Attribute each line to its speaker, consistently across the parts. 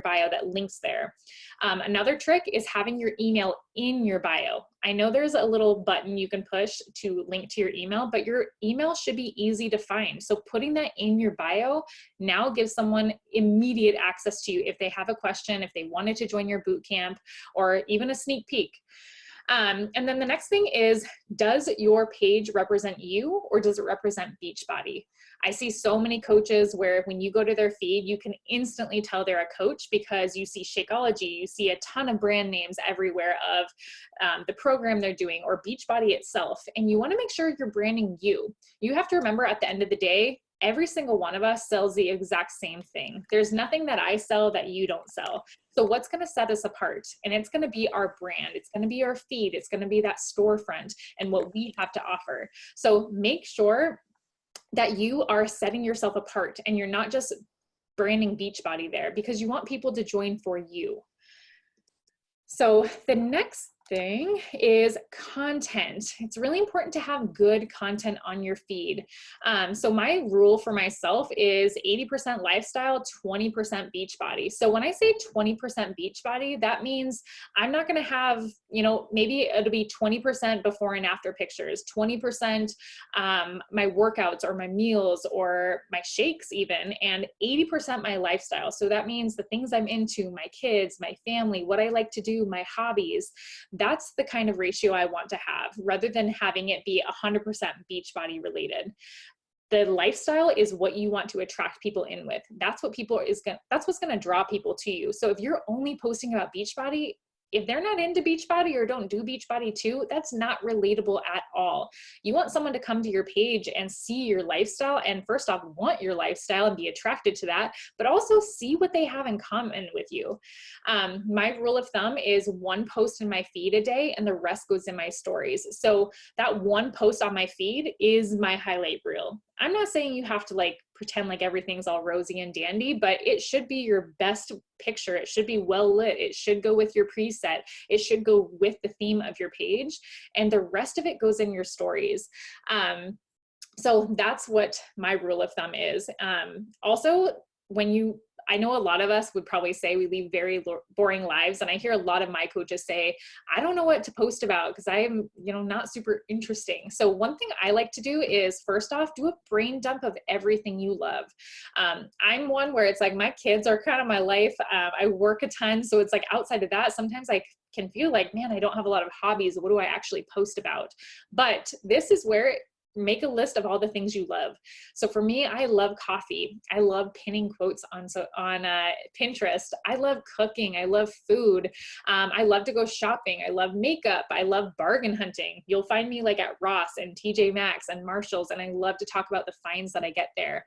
Speaker 1: bio that links there. Another trick is having your email in your bio. I know there's a little button you can push to link to your email, but your email should be easy to find. So putting that in your bio now gives someone immediate access to you if they have a question, if they wanted to join your boot camp, or even a sneak peek. And then the next thing is, does your page represent you or does it represent Beachbody? I see so many coaches where when you go to their feed, you can instantly tell they're a coach because you see Shakeology, you see a ton of brand names everywhere of the program they're doing or Beachbody itself. And you want to make sure you're branding you. You have to remember at the end of the day, every single one of us sells the exact same thing. There's nothing that I sell that you don't sell. So what's going to set us apart? And it's going to be our brand. It's going to be our feed. It's going to be that storefront and what we have to offer. So make sure that you are setting yourself apart and you're not just branding Beachbody there, because you want people to join for you. So the next thing is content. It's really important to have good content on your feed. So my rule for myself is 80% lifestyle, 20% Beachbody. So when I say 20% Beachbody, that means I'm not going to have, you know, maybe it'll be 20% before and after pictures, 20% my workouts or my meals or my shakes even, and 80% my lifestyle. So that means the things I'm into, my kids, my family, what I like to do, my hobbies. That's the kind of ratio I want to have, rather than having it be 100% Beachbody related. The lifestyle is what you want to attract people in with. That's what's going to draw people to you. So if you're only posting about Beachbody, if they're not into Beachbody or don't do Beachbody too, that's not relatable at all. You want someone to come to your page and see your lifestyle, and first off, want your lifestyle and be attracted to that, but also see what they have in common with you. My rule of thumb is one post in my feed a day and the rest goes in my stories. So that one post on my feed is my highlight reel. I'm not saying you have to like pretend like everything's all rosy and dandy, but it should be your best picture. It should be well lit. It should go with your preset. It should go with the theme of your page, and the rest of it goes in your stories. So that's what my rule of thumb is. Also, I know a lot of us would probably say we lead very boring lives. And I hear a lot of my coaches say, I don't know what to post about because I am, not super interesting. So one thing I like to do is, first off, do a brain dump of everything you love. I'm one where it's like my kids are kind of my life. I work a ton. So it's like outside of that, sometimes I can feel like, man, I don't have a lot of hobbies. What do I actually post about? But this is where make a list of all the things you love. So for me, I love coffee. I love pinning quotes on Pinterest. I love cooking. I love food. I love to go shopping. I love makeup. I love bargain hunting. You'll find me like at Ross and TJ Maxx and Marshalls, and I love to talk about the finds that I get there.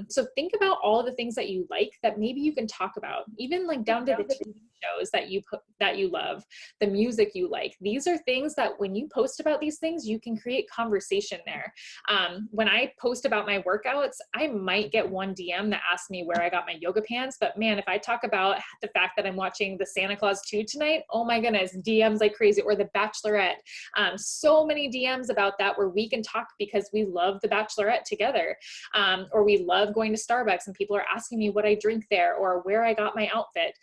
Speaker 1: So think about all the things that you like that maybe you can talk about, even like down to the TV shows that you love, the music you like. These are things that when you post about these things, you can create conversation there. When I post about my workouts, I might get one DM that asks me where I got my yoga pants, but man, if I talk about the fact that I'm watching the Santa Claus 2 tonight, oh my goodness, DMs like crazy, or the Bachelorette. So many DMs about that where we can talk because we love the Bachelorette together. Or we love going to Starbucks and people are asking me what I drink there or where I got my outfit.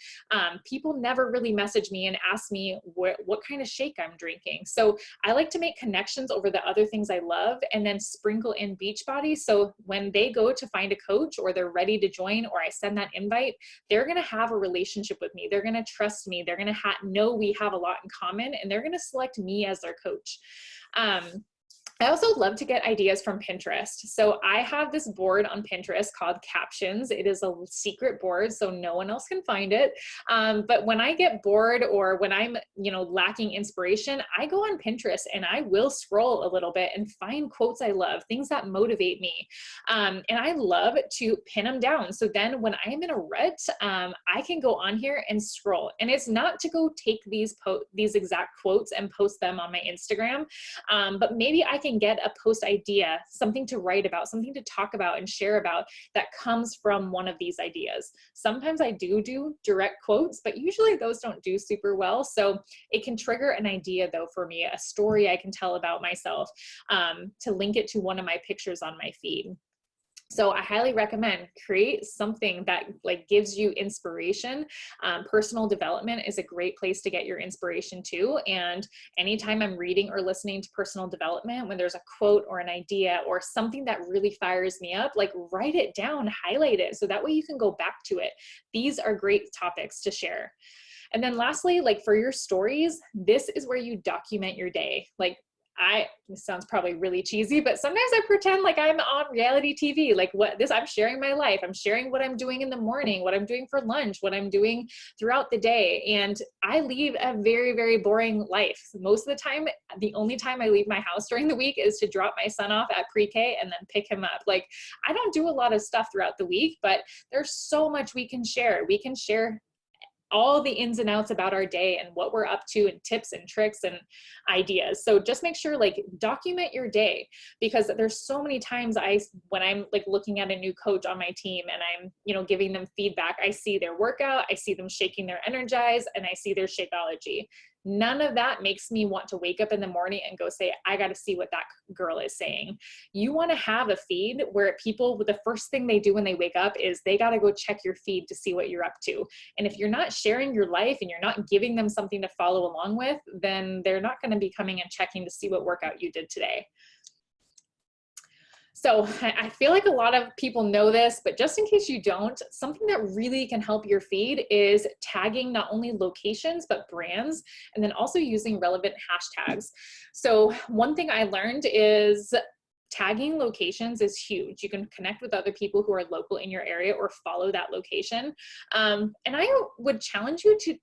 Speaker 1: People never really message me and ask me what kind of shake I'm drinking. So I like to make connections over the other things I love and then sprinkle in Beachbody. So when they go to find a coach or they're ready to join, or I send that invite, they're going to have a relationship with me. They're going to trust me. They're going to know we have a lot in common, and they're going to select me as their coach. I also love to get ideas from Pinterest. So I have this board on Pinterest called Captions. It is a secret board, so no one else can find it. But when I get bored or when I'm, lacking inspiration, I go on Pinterest and I will scroll a little bit and find quotes I love, things that motivate me. And I love to pin them down. So then when I'm in a rut, I can go on here and scroll. And it's not to go take these exact quotes and post them on my Instagram, but maybe I can get a post idea, something to write about, something to talk about and share about that comes from one of these ideas. Sometimes I do direct quotes, but usually those don't do super well. So it can trigger an idea though for me, a story I can tell about myself, to link it to one of my pictures on my feed. So I highly recommend create something that like gives you inspiration. Personal development is a great place to get your inspiration too. And anytime I'm reading or listening to personal development, when there's a quote or an idea or something that really fires me up, like write it down, highlight it, so that way you can go back to it. These are great topics to share. And then lastly, like for your stories, this is where you document your day. Like this sounds probably really cheesy, but sometimes I pretend like I'm on reality TV, like I'm sharing my life. I'm sharing what I'm doing in the morning, what I'm doing for lunch, what I'm doing throughout the day. And I leave a very, very boring life. Most of the time, the only time I leave my house during the week is to drop my son off at pre-K and then pick him up. Like I don't do a lot of stuff throughout the week, but there's so much we can share. We can share all the ins and outs about our day and what we're up to and tips and tricks and ideas. So just make sure like document your day, because there's so many times when I'm like looking at a new coach on my team and I'm, giving them feedback, I see their workout, I see them shaking their energize, and I see their Shakeology. None of that makes me want to wake up in the morning and go say, I got to see what that girl is saying. You want to have a feed where people, the first thing they do when they wake up is they got to go check your feed to see what you're up to. And if you're not sharing your life and you're not giving them something to follow along with, then they're not going to be coming and checking to see what workout you did today. So I feel like a lot of people know this, but just in case you don't, something that really can help your feed is tagging not only locations, but brands, and then also using relevant hashtags. So one thing I learned is tagging locations is huge. You can connect with other people who are local in your area or follow that location. And I would challenge you to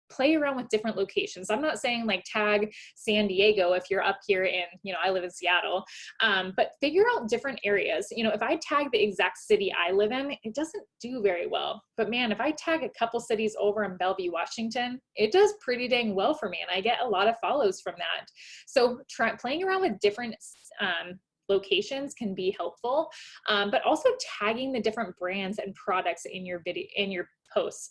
Speaker 1: play around with different locations. I'm not saying like tag San Diego if you're up here in, I live in Seattle, but figure out different areas. If I tag the exact city I live in, it doesn't do very well. But man, if I tag a couple cities over in Bellevue, Washington, it does pretty dang well for me. And I get a lot of follows from that. So playing around with different locations can be helpful, but also tagging the different brands and products in your video, in your posts.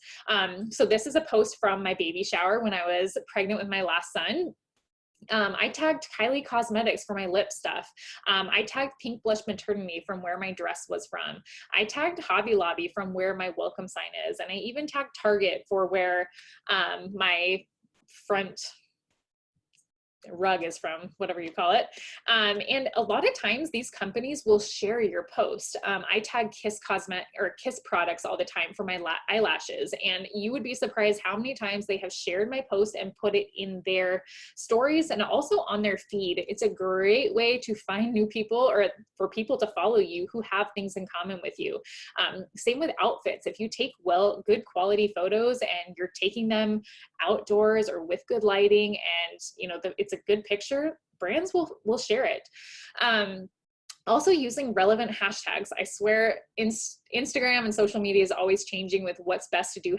Speaker 1: So this is a post from my baby shower when I was pregnant with my last son. I tagged Kylie Cosmetics for my lip stuff. I tagged Pink Blush Maternity from where my dress was from. I tagged Hobby Lobby from where my welcome sign is. And I even tagged Target for where my front rug is from, whatever you call it. And a lot of times these companies will share your post. I tag Kiss Kiss products all the time for my eyelashes, and you would be surprised how many times they have shared my post and put it in their stories and also on their feed. It's a great way to find new people or for people to follow you who have things in common with you. Same with outfits. If you take good quality photos and you're taking them outdoors or with good lighting, and it's a good picture, brands will share it. Also using relevant hashtags. I swear Instagram and social media is always changing with what's best to do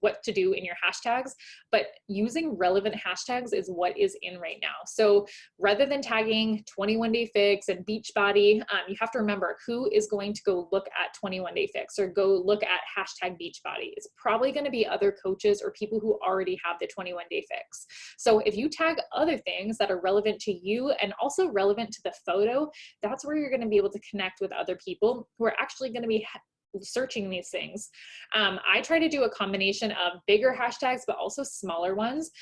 Speaker 1: what to do in your hashtags, but using relevant hashtags is what is in right now. So rather than tagging 21 Day Fix and Beachbody, you have to remember who is going to go look at 21 Day Fix or go look at hashtag Beachbody. It's probably going to be other coaches or people who already have the 21 Day Fix. So if you tag other things that are relevant to you and also relevant to the photo, that's where you're going to be able to connect with other people who are actually going to be searching these things. I try to do a combination of bigger hashtags, but also smaller ones.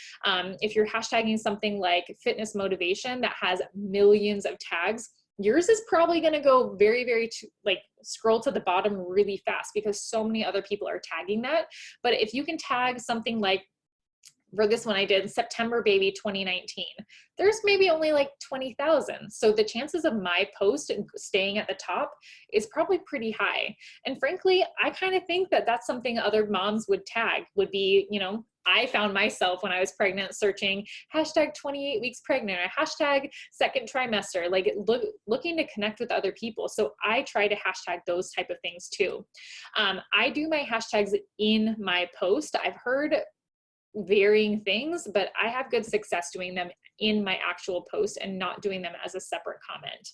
Speaker 1: If you're hashtagging something like fitness motivation that has millions of tags, yours is probably going to go very, very scroll to the bottom really fast because so many other people are tagging that. But if you can tag something like, for this one I did September Baby 2019, there's maybe only like 20,000. So the chances of my post staying at the top is probably pretty high. And frankly, I kind of think that that's something other moms would tag, would be, I found myself when I was pregnant searching hashtag 28 weeks pregnant or hashtag second trimester, like looking to connect with other people. So I try to hashtag those type of things too. I do my hashtags in my post. I've heard varying things, but I have good success doing them in my actual post and not doing them as a separate comment.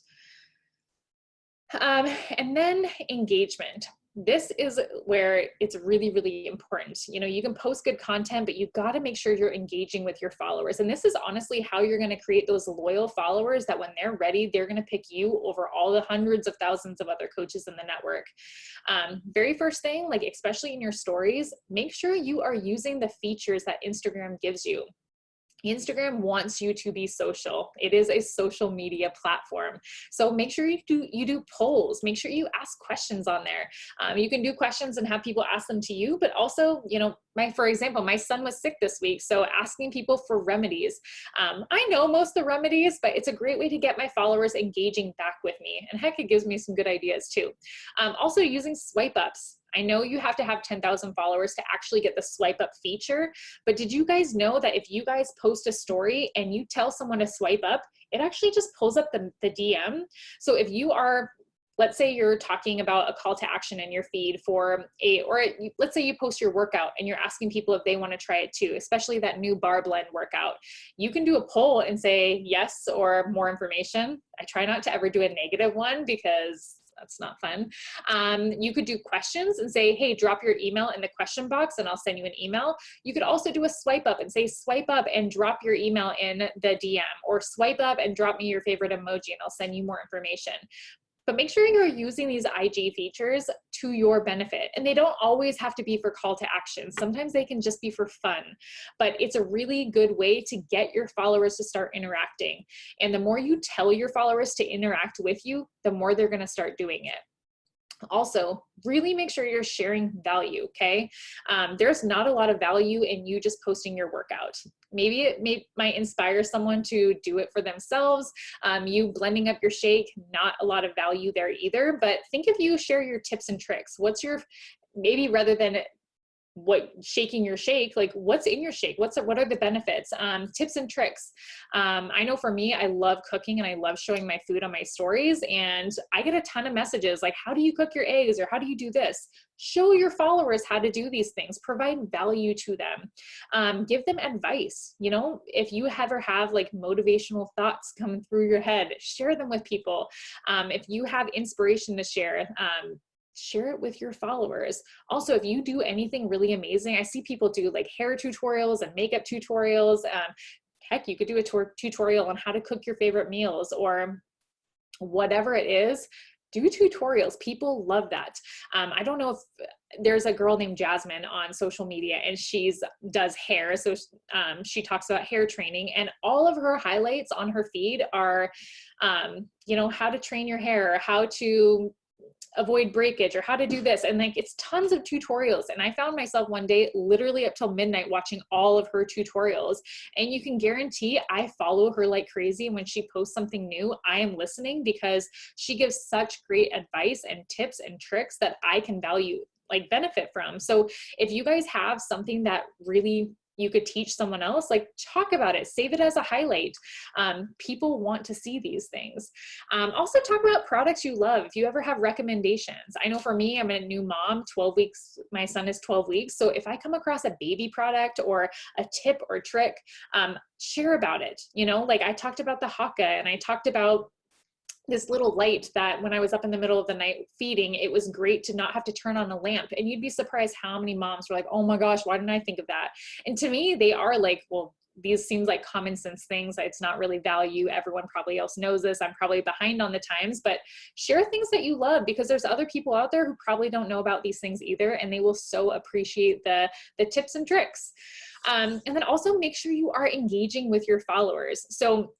Speaker 1: And then engagement. this is where it's really, really important. You know, you can post good content, but you got to make sure you're engaging with your followers. And this is honestly how you're going to create those loyal followers that when they're ready, they're going to pick you over all the hundreds of thousands of other coaches in the network. Very first thing, like especially in your stories, make sure you are using the features that Instagram gives you. Instagram wants you to be social. It is a social media platform. So make sure you do polls. Make sure you ask questions on there. You can do questions and have people ask them to you, but also, you know, for example, my son was sick this week. So asking people for remedies. I know most of the remedies, but it's a great way to get my followers engaging back with me. And heck, it gives me some good ideas too. Also using swipe ups. I know you have to have 10,000 followers to actually get the swipe up feature, but did you guys know that if you guys post a story and you tell someone to swipe up, it actually just pulls up the DM? So if you are, let's say you're talking about a call to action in your feed let's say you post your workout and you're asking people if they want to try it too, especially that new bar blend workout. You can do a poll and say yes or more information. I try not to ever do a negative one because that's not fun. You could do questions and say, hey, drop your email in the question box and I'll send you an email. You could also do a swipe up and say, swipe up and drop your email in the DM, or swipe up and drop me your favorite emoji and I'll send you more information. But make sure you're using these IG features to your benefit. And they don't always have to be for call to action. Sometimes they can just be for fun. But it's a really good way to get your followers to start interacting. And the more you tell your followers to interact with you, the more they're going to start doing it. Also, really make sure you're sharing value, okay? There's not a lot of value in you just posting your workout. Maybe it might inspire someone to do it for themselves. You blending up your shake, not a lot of value there either, but think if you share your tips and tricks. Maybe rather than shaking your shake, like what's in your shake? What are the benefits? Tips and tricks. I know for me, I love cooking and I love showing my food on my stories, and I get a ton of messages like, how do you cook your eggs? Or how do you do this? Show your followers how to do these things, provide value to them, give them advice. You know, if you ever have like motivational thoughts coming through your head, share them with people. If you have inspiration to share it with your followers. Also, if you do anything really amazing, I see people do like hair tutorials and makeup tutorials. Heck, you could do a tutorial on how to cook your favorite meals or whatever it is. Do tutorials. People love that. I don't know if there's a girl named Jasmine on social media and does hair. So she talks about hair training, and all of her highlights on her feed are, you know, how to train your hair, how to avoid breakage, or how to do this. And like, it's tons of tutorials. And I found myself one day literally up till midnight watching all of her tutorials. And you can guarantee I follow her like crazy. And when she posts something new, I am listening because she gives such great advice and tips and tricks that I can benefit from. So if you guys have something that really you could teach someone else, like talk about it, save it as a highlight. People want to see these things. Also talk about products you love. If you ever have recommendations, I know for me, I'm a new mom, 12 weeks, my son is 12 weeks. So if I come across a baby product or a tip or trick, share about it. You know, like I talked about the Haka, and I talked about this little light that when I was up in the middle of the night feeding, it was great to not have to turn on a lamp. And you'd be surprised how many moms were like, oh my gosh, why didn't I think of that? And to me, they are like, well, these seems like common sense things. It's not really value. Everyone probably else knows this. I'm probably behind on the times, but share things that you love, because there's other people out there who probably don't know about these things either. And they will so appreciate the tips and tricks. And then also make sure you are engaging with your followers. So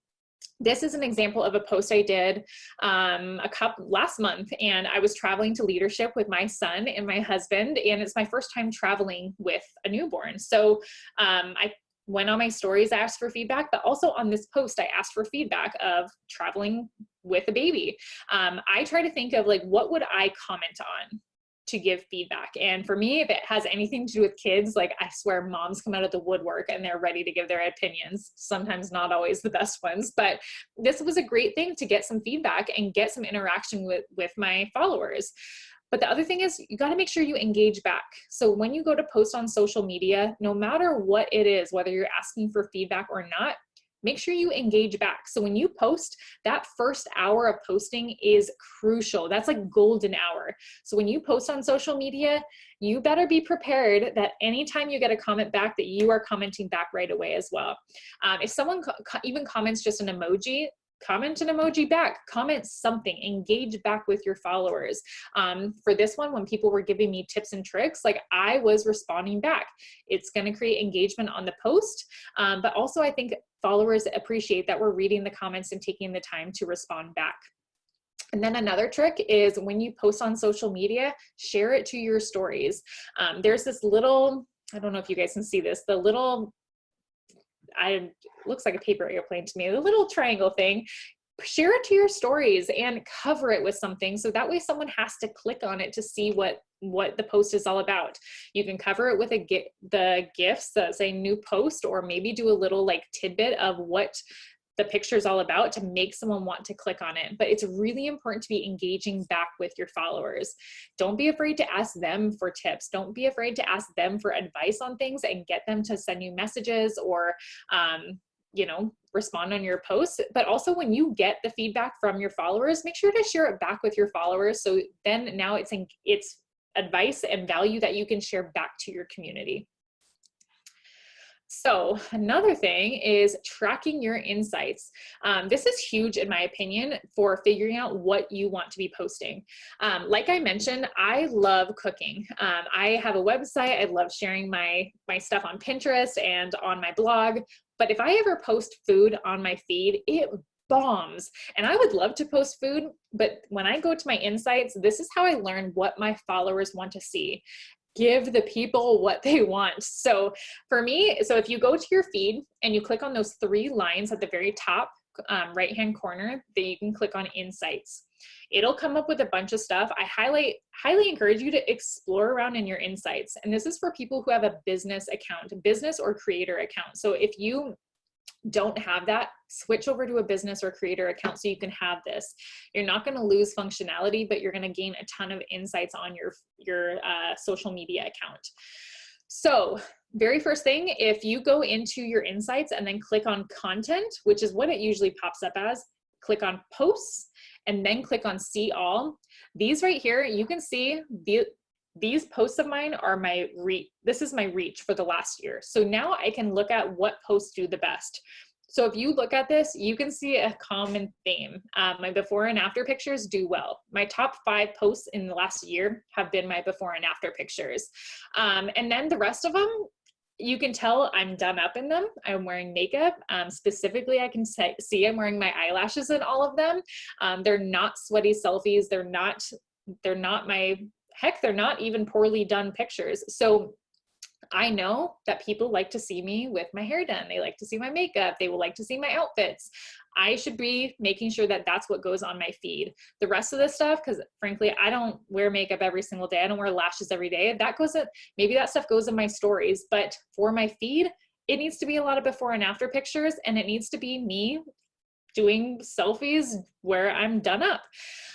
Speaker 1: this is an example of a post I did last month, and I was traveling to leadership with my son and my husband, and it's my first time traveling with a newborn. So I went on my stories, I asked for feedback, but also on this post, I asked for feedback of traveling with a baby. I try to think of like, what would I comment on to give feedback? And for me, if it has anything to do with kids, like I swear moms come out of the woodwork and they're ready to give their opinions, sometimes not always the best ones, but this was a great thing to get some feedback and get some interaction with my followers. But the other thing is you got to make sure you engage back. So when you go to post on social media, no matter what it is, whether you're asking for feedback or not, make sure you engage back. So when you post, that first hour of posting is crucial. That's like golden hour. So when you post on social media, you better be prepared that anytime you get a comment back, that you are commenting back right away as well. If someone even comments just an emoji, comment an emoji back, comment something, engage back with your followers. For this one, when people were giving me tips and tricks, like I was responding back. It's going to create engagement on the post, but also I think followers appreciate that we're reading the comments and taking the time to respond back. And then another trick is when you post on social media, share it to your stories. There's this little, I don't know if you guys can see this, the little, looks like a paper airplane to me, the little triangle thing. Share it to your stories and cover it with something, so that way someone has to click on it to see what the post is all about. You can cover it with the GIFs that say new post, or maybe do a little like tidbit of what the picture is all about to make someone want to click on it. But it's really important to be engaging back with your followers. Don't be afraid to ask them for tips. Don't be afraid to ask them for advice on things and get them to send you messages or, you know, respond on your posts. But also when you get the feedback from your followers, make sure to share it back with your followers. So then now it's advice and value that you can share back to your community. So another thing is tracking your insights. This is huge in my opinion for figuring out what you want to be posting. Like I mentioned, I love cooking. I have a website. I love sharing my stuff on Pinterest and on my blog. But if I ever post food on my feed, it bombs. And I would love to post food, but when I go to my insights, this is how I learn what my followers want to see. Give the people what they want. So for me, so if you go to your feed and you click on those 3 lines at the very top right-hand corner, that you can click on insights. It'll come up with a bunch of stuff. I highly encourage you to explore around in your insights. And this is for people who have a business account, business or creator account. So if you don't have that, switch over to a business or creator account so you can have this. You're not going to lose functionality, but you're going to gain a ton of insights on your social media account. So very first thing, if you go into your insights and then click on content, which is what it usually pops up as, click on posts and then click on see all. These right here, you can see these posts of mine are my reach. This is my reach for the last year. So now I can look at what posts do the best. So if you look at this, you can see a common theme. My before and after pictures do well. My top 5 posts in the last year have been my before and after pictures. And then the rest of them, you can tell I'm done up in them. I'm wearing makeup. Specifically, I can see I'm wearing my eyelashes in all of them. They're not sweaty selfies. They're not they're not even poorly done pictures. So I know that people like to see me with my hair done. They like to see my makeup. They will like to see my outfits. I should be making sure that that's what goes on my feed. The rest of this stuff, because frankly, I don't wear makeup every single day. I don't wear lashes every day. Maybe that stuff goes in my stories, but for my feed, it needs to be a lot of before and after pictures, and it needs to be me doing selfies where I'm done up.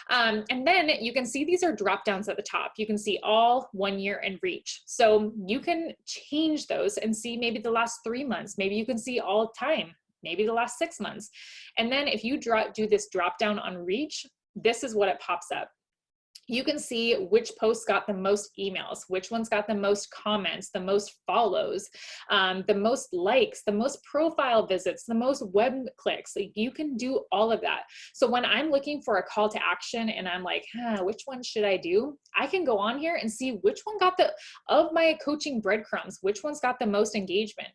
Speaker 1: And then you can see these are drop downs at the top. You can see all, 1 year, and reach. So you can change those and see maybe the last 3 months. Maybe you can see all time, maybe the last 6 months. And then if you do this drop down on reach, this is what it pops up. You can see which posts got the most emails, which ones got the most comments, the most follows, the most likes, the most profile visits, the most web clicks. Like you can do all of that. So when I'm looking for a call to action and I'm like, which one should I do? I can go on here and see which one got of my coaching breadcrumbs, which one's got the most engagement.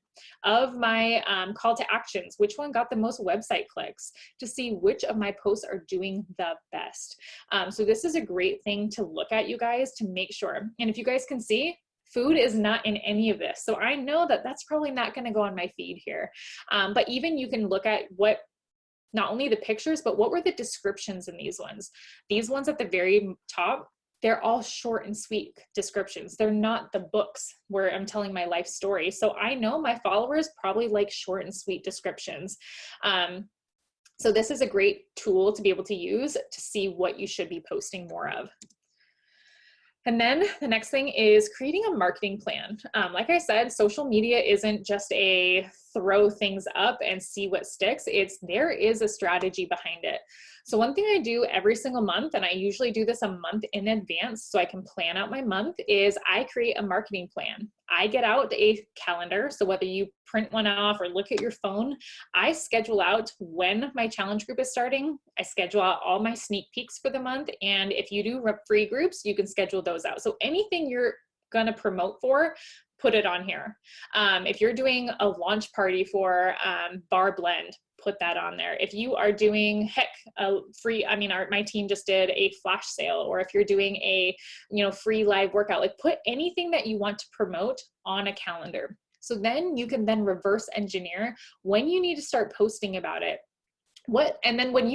Speaker 1: Of my call to actions, which one got the most website clicks, to see which of my posts are doing the best. So this is a great thing to look at, you guys, to make sure. And if you guys can see, food is not in any of this. So I know that that's probably not going to go on my feed here. But even you can look at not only the pictures, but what were the descriptions in these ones? These ones at the very top, they're all short and sweet descriptions. They're not the books where I'm telling my life story. So I know my followers probably like short and sweet descriptions. So this is a great tool to be able to use to see what you should be posting more of. And then the next thing is creating a marketing plan. Like I said, social media isn't just a throw things up and see what sticks. There is a strategy behind it. So one thing I do every single month, and I usually do this a month in advance so I can plan out my month, is I create a marketing plan. I get out a calendar. So whether you print one off or look at your phone, I schedule out when my challenge group is starting. I schedule out all my sneak peeks for the month. And if you do free groups, you can schedule those out. So anything you're going to promote for, put it on here. If you're doing a launch party for Bar Blend, put that on there. If you are doing, heck, a free, my team just did a flash sale, or if you're doing a, free live workout, like put anything that you want to promote on a calendar. So then you can then reverse engineer when you need to start posting about it. And then when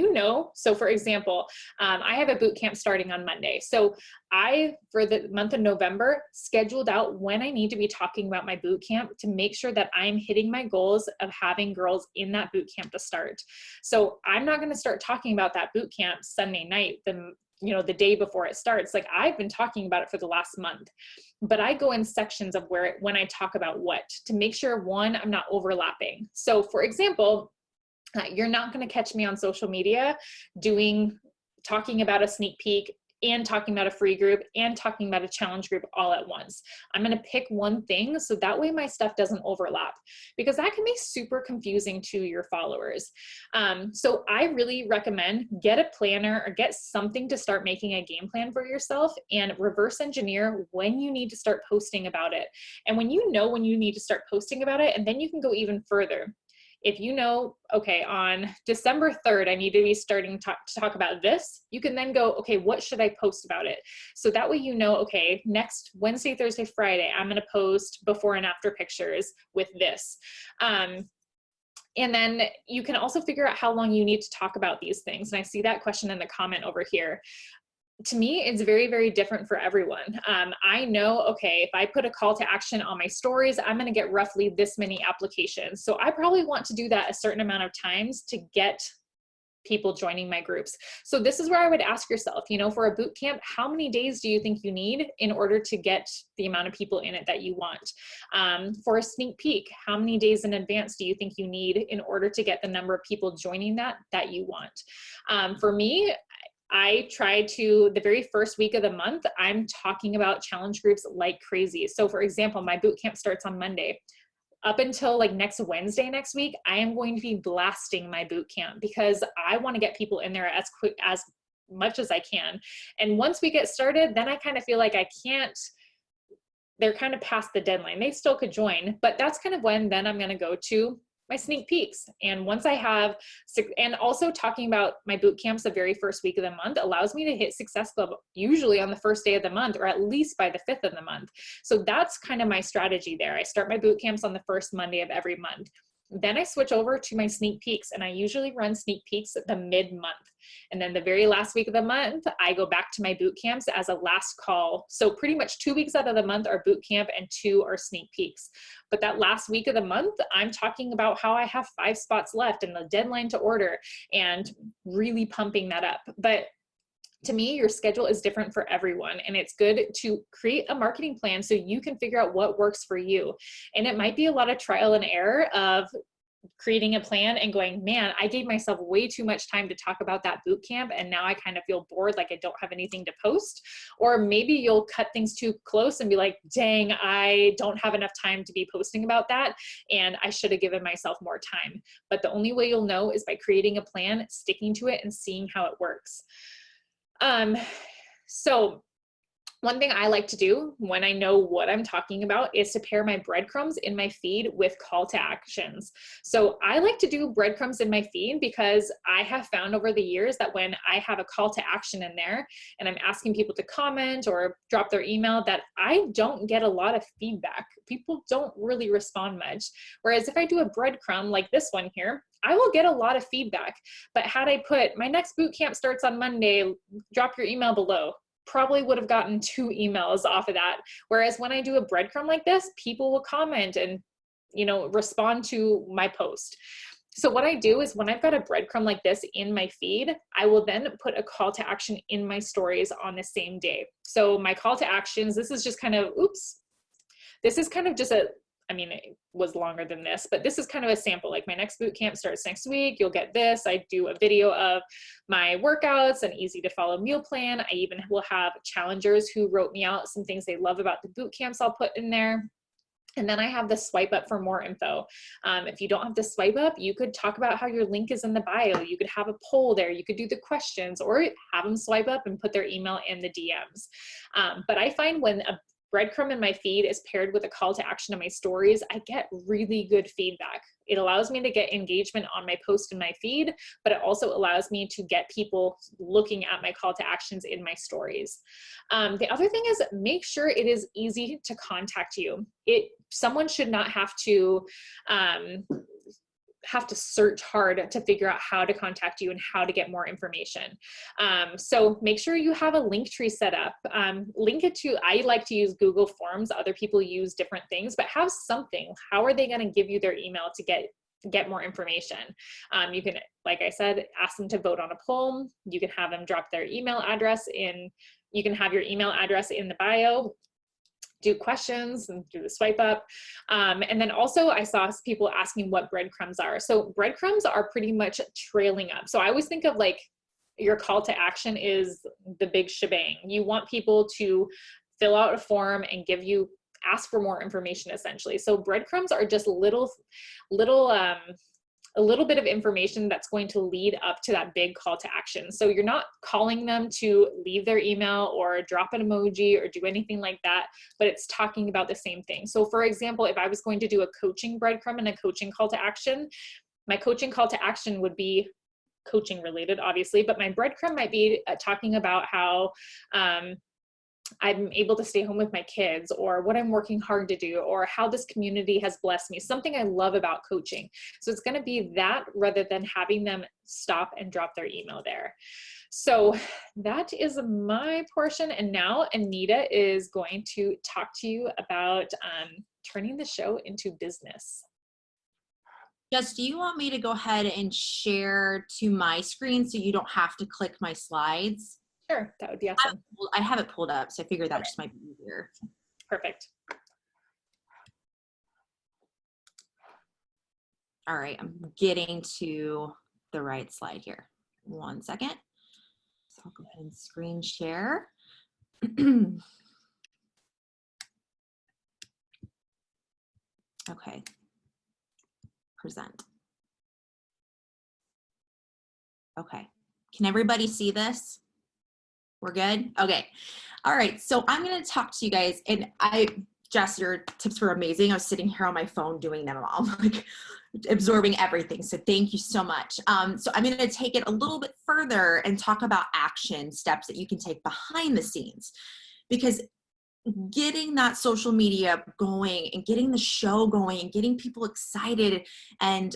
Speaker 1: so for example, I have a boot camp starting on Monday. So for the month of November, scheduled out when I need to be talking about my boot camp to make sure that I'm hitting my goals of having girls in that boot camp to start. So I'm not going to start talking about that boot camp Sunday night, the day before it starts. Like, I've been talking about it for the last month, but I go in sections of when I talk about what, to make sure, one, I'm not overlapping. So for example, you're not going to catch me on social media talking about a sneak peek and talking about a free group and talking about a challenge group all at once. I'm going to pick one thing so that way my stuff doesn't overlap, because that can be super confusing to your followers. So I really recommend get a planner or get something to start making a game plan for yourself and reverse engineer when you need to start posting about it. And when you need to start posting about it, and then you can go even further. If okay, on December 3rd, I need to be starting to talk about this, you can then go, okay, what should I post about it? So that way, okay, next Wednesday, Thursday, Friday, I'm going to post before and after pictures with this. And then you can also figure out how long you need to talk about these things. And I see that question in the comment over here. To me, it's very, very different for everyone. I know, okay, if I put a call to action on my stories, I'm going to get roughly this many applications. So I probably want to do that a certain amount of times to get people joining my groups. So this is where I would ask yourself, for a boot camp, how many days do you think you need in order to get the amount of people in it that you want? For a sneak peek, how many days in advance do you think you need in order to get the number of people joining that you want? For me, I try to, the very first week of the month, I'm talking about challenge groups like crazy. So for example, my boot camp starts on Monday. Up until like next Wednesday next week, I am going to be blasting my boot camp because I want to get people in there as much as I can. And once we get started, then I kind of feel like they're kind of past the deadline. They still could join, but that's kind of when then I'm going to go to my sneak peeks. And once I have, and also talking about my boot camps the very first week of the month allows me to hit Success Club usually on the first day of the month, or at least by the 5th of the month. So that's kind of my strategy there. I start my boot camps on the first Monday of every month. Then I switch over to my sneak peeks, and I usually run sneak peeks at the mid-month. And then the very last week of the month, I go back to my boot camps as a last call. So pretty much 2 weeks out of the month are boot camp and 2 are sneak peeks. But that last week of the month, I'm talking about how I have 5 spots left and the deadline to order and really pumping that up. But to me, your schedule is different for everyone, and it's good to create a marketing plan so you can figure out what works for you. And it might be a lot of trial and error of creating a plan and going, man, I gave myself way too much time to talk about that boot camp, and now I kind of feel bored, like I don't have anything to post. Or maybe you'll cut things too close and be like, dang, I don't have enough time to be posting about that, and I should have given myself more time. But the only way you'll know is by creating a plan, sticking to it, and seeing how it works. So one thing I like to do when I know what I'm talking about is to pair my breadcrumbs in my feed with call to actions. So I like to do breadcrumbs in my feed because I have found over the years that when I have a call to action in there and I'm asking people to comment or drop their email, that I don't get a lot of feedback. People don't really respond much. Whereas if I do a breadcrumb like this one here, I will get a lot of feedback. But had I put my next boot camp starts on Monday, drop your email below, probably would have gotten 2 emails off of that. Whereas when I do a breadcrumb like this, people will comment and, respond to my post. So what I do is when I've got a breadcrumb like this in my feed, I will then put a call to action in my stories on the same day. So my call to actions, this is just kind of, this is kind of just I mean, it was longer than this, but this is kind of a sample. Like my next boot camp starts next week. You'll get this. I do a video of my workouts, an easy to follow meal plan. I even will have challengers who wrote me out some things they love about the boot camps I'll put in there. And then I have the swipe up for more info. If you don't have the swipe up, you could talk about how your link is in the bio. You could have a poll there. You could do the questions, or have them swipe up and put their email in the DMs. But I find when a breadcrumb in my feed is paired with a call to action in my stories, I get really good feedback. It allows me to get engagement on my post in my feed, but it also allows me to get people looking at my call to actions in my stories. The other thing is, make sure it is easy to contact you. Someone should not have to search hard to figure out how to contact you and how to get more information. So make sure you have a link tree set up. Link it to, I like to use Google Forms. Other people use different things, but have something. How are they going to give you their email to get more information? You can, like I said, ask them to vote on a poll. You can have them drop their email address in, you can have your email address in the bio, do questions and do the swipe up. And then also I saw people asking what breadcrumbs are. So breadcrumbs are pretty much trailing up. So I always think of like your call to action is the big shebang. You want people to fill out a form and ask for more information essentially. So breadcrumbs are just a little bit of information that's going to lead up to that big call to action. So you're not calling them to leave their email or drop an emoji or do anything like that, but it's talking about the same thing. So for example, if I was going to do a coaching breadcrumb and a coaching call to action, my coaching call to action would be coaching related, obviously, but my breadcrumb might be talking about how I'm able to stay home with my kids, or what I'm working hard to do, or how this community has blessed me, something I love about coaching. So it's going to be that rather than having them stop and drop their email there. So that is my portion. And now Anita is going to talk to you about turning the show into business.
Speaker 2: Jess, do you want me to go ahead and share to my screen so you don't have to click my slides?
Speaker 1: Sure, that would be awesome.
Speaker 2: I have it pulled up, so I figured that just might be easier.
Speaker 1: Perfect.
Speaker 2: All right, I'm getting to the right slide here. 1 second. So I'll go ahead and screen share. Okay, present. Okay, can everybody see this? We're good? Okay. All right. So I'm going to talk to you guys, and Jess, your tips were amazing. I was sitting here on my phone doing them all, like absorbing everything. So thank you so much. So I'm going to take it a little bit further and talk about action steps that you can take behind the scenes, because getting that social media going and getting the show going and getting people excited and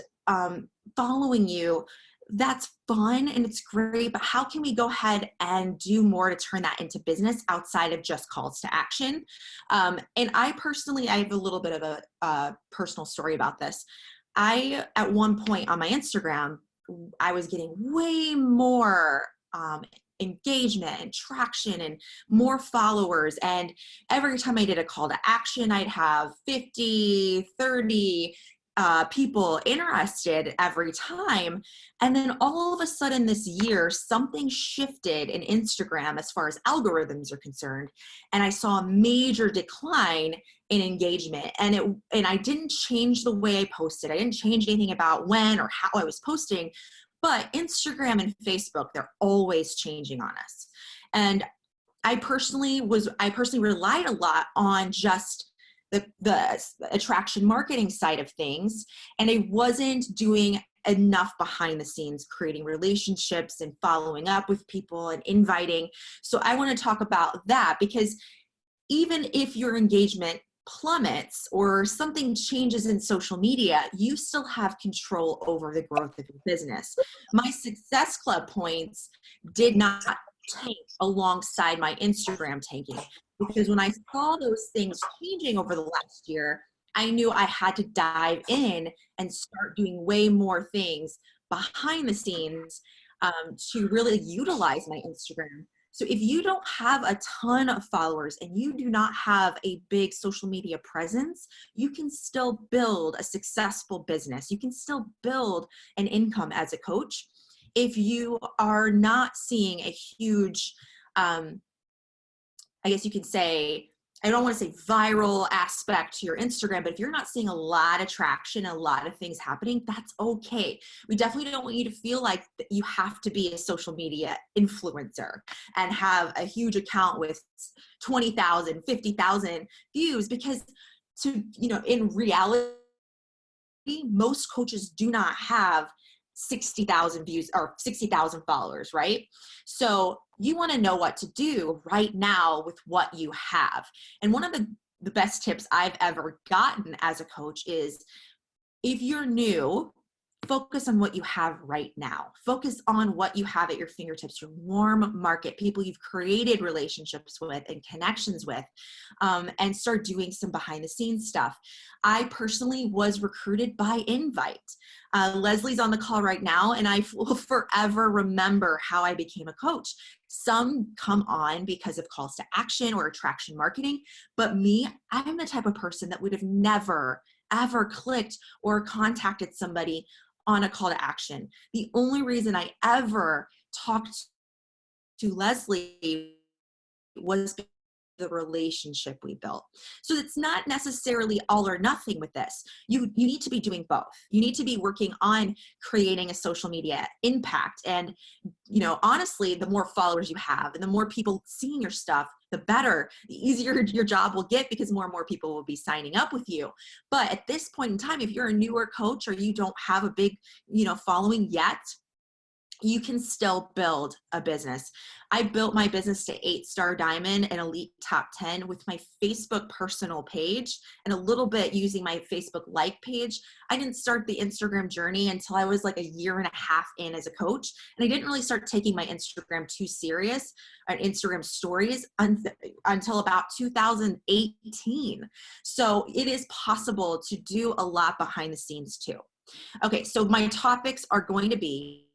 Speaker 2: following you, that's fun and it's great, but how can we go ahead and do more to turn that into business outside of just calls to action? And I have a little bit of a personal story about this. At one point on my Instagram, I was getting way more engagement and traction and more followers. And every time I did a call to action, I'd have 50, 30 people interested every time. And then all of a sudden this year, something shifted in Instagram as far as algorithms are concerned. And I saw a major decline in engagement. And I didn't change the way I posted. I didn't change anything about when or how I was posting, but Instagram and Facebook, they're always changing on us. And I personally relied a lot on just the attraction marketing side of things. And I wasn't doing enough behind the scenes, creating relationships and following up with people and inviting. So I want to talk about that, because even if your engagement plummets or something changes in social media, you still have control over the growth of your business. My Success Club points did not tank alongside my Instagram tanking, because when I saw those things changing over the last year, I knew I had to dive in and start doing way more things behind the scenes to really utilize my Instagram. So if you don't have a ton of followers and you do not have a big social media presence, you can still build a successful business. You can still build an income as a coach. If you are not seeing a huge, I guess you could say, I don't want to say viral aspect to your Instagram, but if you're not seeing a lot of traction, a lot of things happening, that's okay. We definitely don't want you to feel like you have to be a social media influencer and have a huge account with 20,000, 50,000 views, because in reality, most coaches do not have 60,000 views or 60,000 followers, right? So you want to know what to do right now with what you have. And one of the best tips I've ever gotten as a coach is, if you're new, focus on what you have right now. Focus on what you have at your fingertips, your warm market, people you've created relationships with and connections with, and start doing some behind the scenes stuff. I personally was recruited by invite. Leslie's on the call right now, and I will forever remember how I became a coach. Some come on because of calls to action or attraction marketing, but me, I'm the type of person that would have never ever clicked or contacted somebody on a call to action. The only reason I ever talked to Leslie was the relationship we built. So it's not necessarily all or nothing with this. You need to be doing both. You need to be working on creating a social media impact. And, honestly, the more followers you have and the more people seeing your stuff, the better, the easier your job will get, because more and more people will be signing up with you. But at this point in time, if you're a newer coach or you don't have a big, following yet, you can still build a business. I built my business to 8-star diamond and elite top 10 with my Facebook personal page and a little bit using my Facebook like page. I didn't start the Instagram journey until I was like a year and a half in as a coach. And I didn't really start taking my Instagram too serious, or Instagram stories, until about 2018. So it is possible to do a lot behind the scenes too. Okay, so my topics are going to be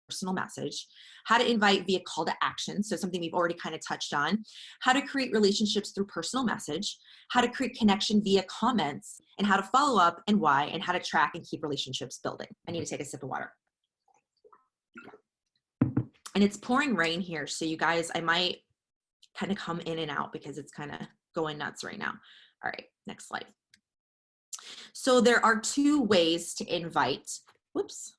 Speaker 2: personal message, how to invite via call to action, so something we've already kind of touched on, how to create relationships through personal message, how to create connection via comments, and how to follow up and why, and how to track and keep relationships building. I need to take a sip of water. And it's pouring rain here, so you guys, I might kind of come in and out because it's kind of going nuts right now. All right, next slide. So there are 2 ways to invite. Whoops.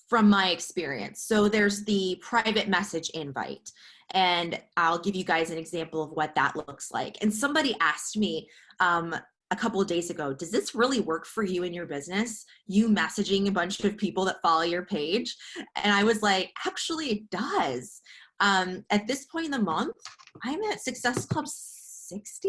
Speaker 2: From my experience. So there's the private message invite, and I'll give you guys an example of what that looks like. And somebody asked me a couple of days ago, does this really work for you in your business? You messaging a bunch of people that follow your page? And I was like, actually it does. At this point in the month, I'm at Success Club 60.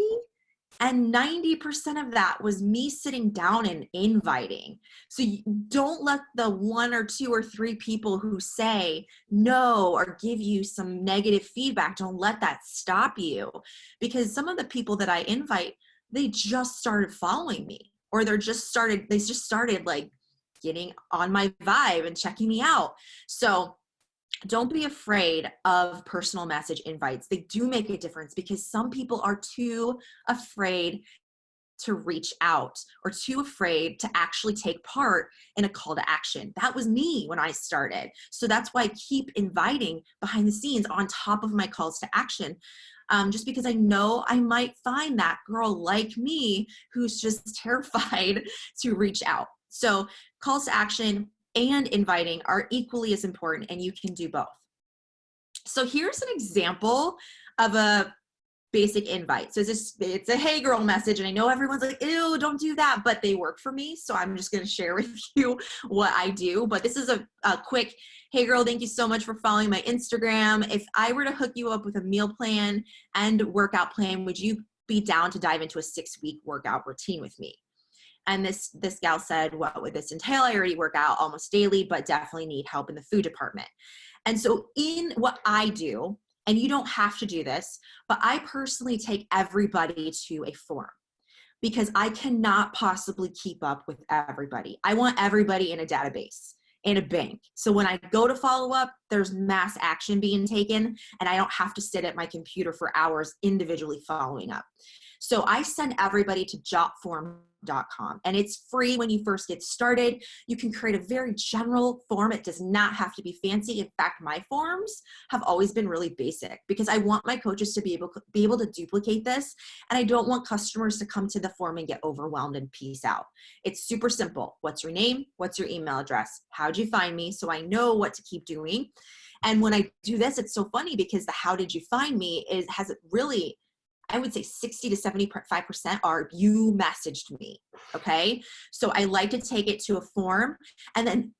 Speaker 2: And 90% of that was me sitting down and inviting. So you don't let the 1 or 2 or 3 people who say no or give you some negative feedback, don't let that stop you. Because some of the people that I invite, they just started following me, or they just started like getting on my vibe and checking me out. So don't be afraid of personal message invites. They do make a difference, because some people are too afraid to reach out or too afraid to actually take part in a call to action. That was me when I started. So that's why I keep inviting behind the scenes on top of my calls to action. Just because I know I might find that girl like me who's just terrified to reach out. So calls to action and inviting are equally as important, and you can do both. So here's an example of a basic invite. So it's a hey girl message, and I know everyone's like, ew, don't do that, but they work for me. So I'm just going to share with you what I do. But this is a quick, hey girl, thank you so much for following my Instagram. If I were to hook you up with a meal plan and workout plan, would you be down to dive into a 6-week workout routine with me? And this gal said, what would this entail? I already work out almost daily, but definitely need help in the food department. And so in what I do, and you don't have to do this, but I personally take everybody to a forum, because I cannot possibly keep up with everybody. I want everybody in a database. in a bank. So when I go to follow up, there's mass action being taken, and I don't have to sit at my computer for hours individually following up. So I send everybody to jotform.com, and it's free when you first get started. You can create a very general form. It does not have to be fancy. In fact, my forms have always been really basic because I want my coaches to be able to duplicate this, and I don't want customers to come to the form and get overwhelmed and peace out. It's super simple. What's your name? What's your email address? How'd you find me? So I know what to keep doing. And when I do this, it's so funny because the how did you find me has really, I would say 60 to 75% are you messaged me, okay? So I like to take it to a form, and then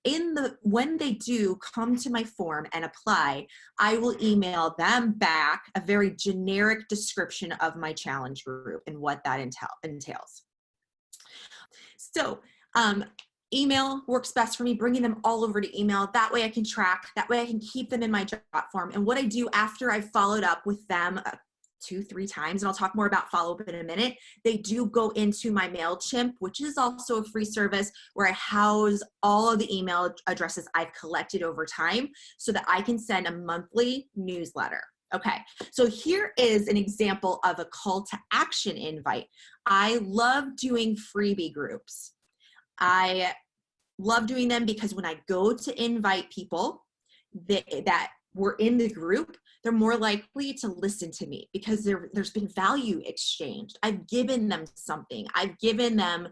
Speaker 2: when they do come to my form and apply, I will email them back a very generic description of my challenge group and what that entails. So email works best for me, bringing them all over to email. That way I can track, that way I can keep them in my jot form. And what I do after I've followed up with them 2-3 times, and I'll talk more about follow-up in a minute, they do go into my MailChimp, which is also a free service where I house all of the email addresses I've collected over time so that I can send a monthly newsletter. Okay, so here is an example of a call to action invite. I love doing freebie groups. I love doing them because when I go to invite people that were in the group, they're more likely to listen to me because there's been value exchanged. I've given them something. I've given them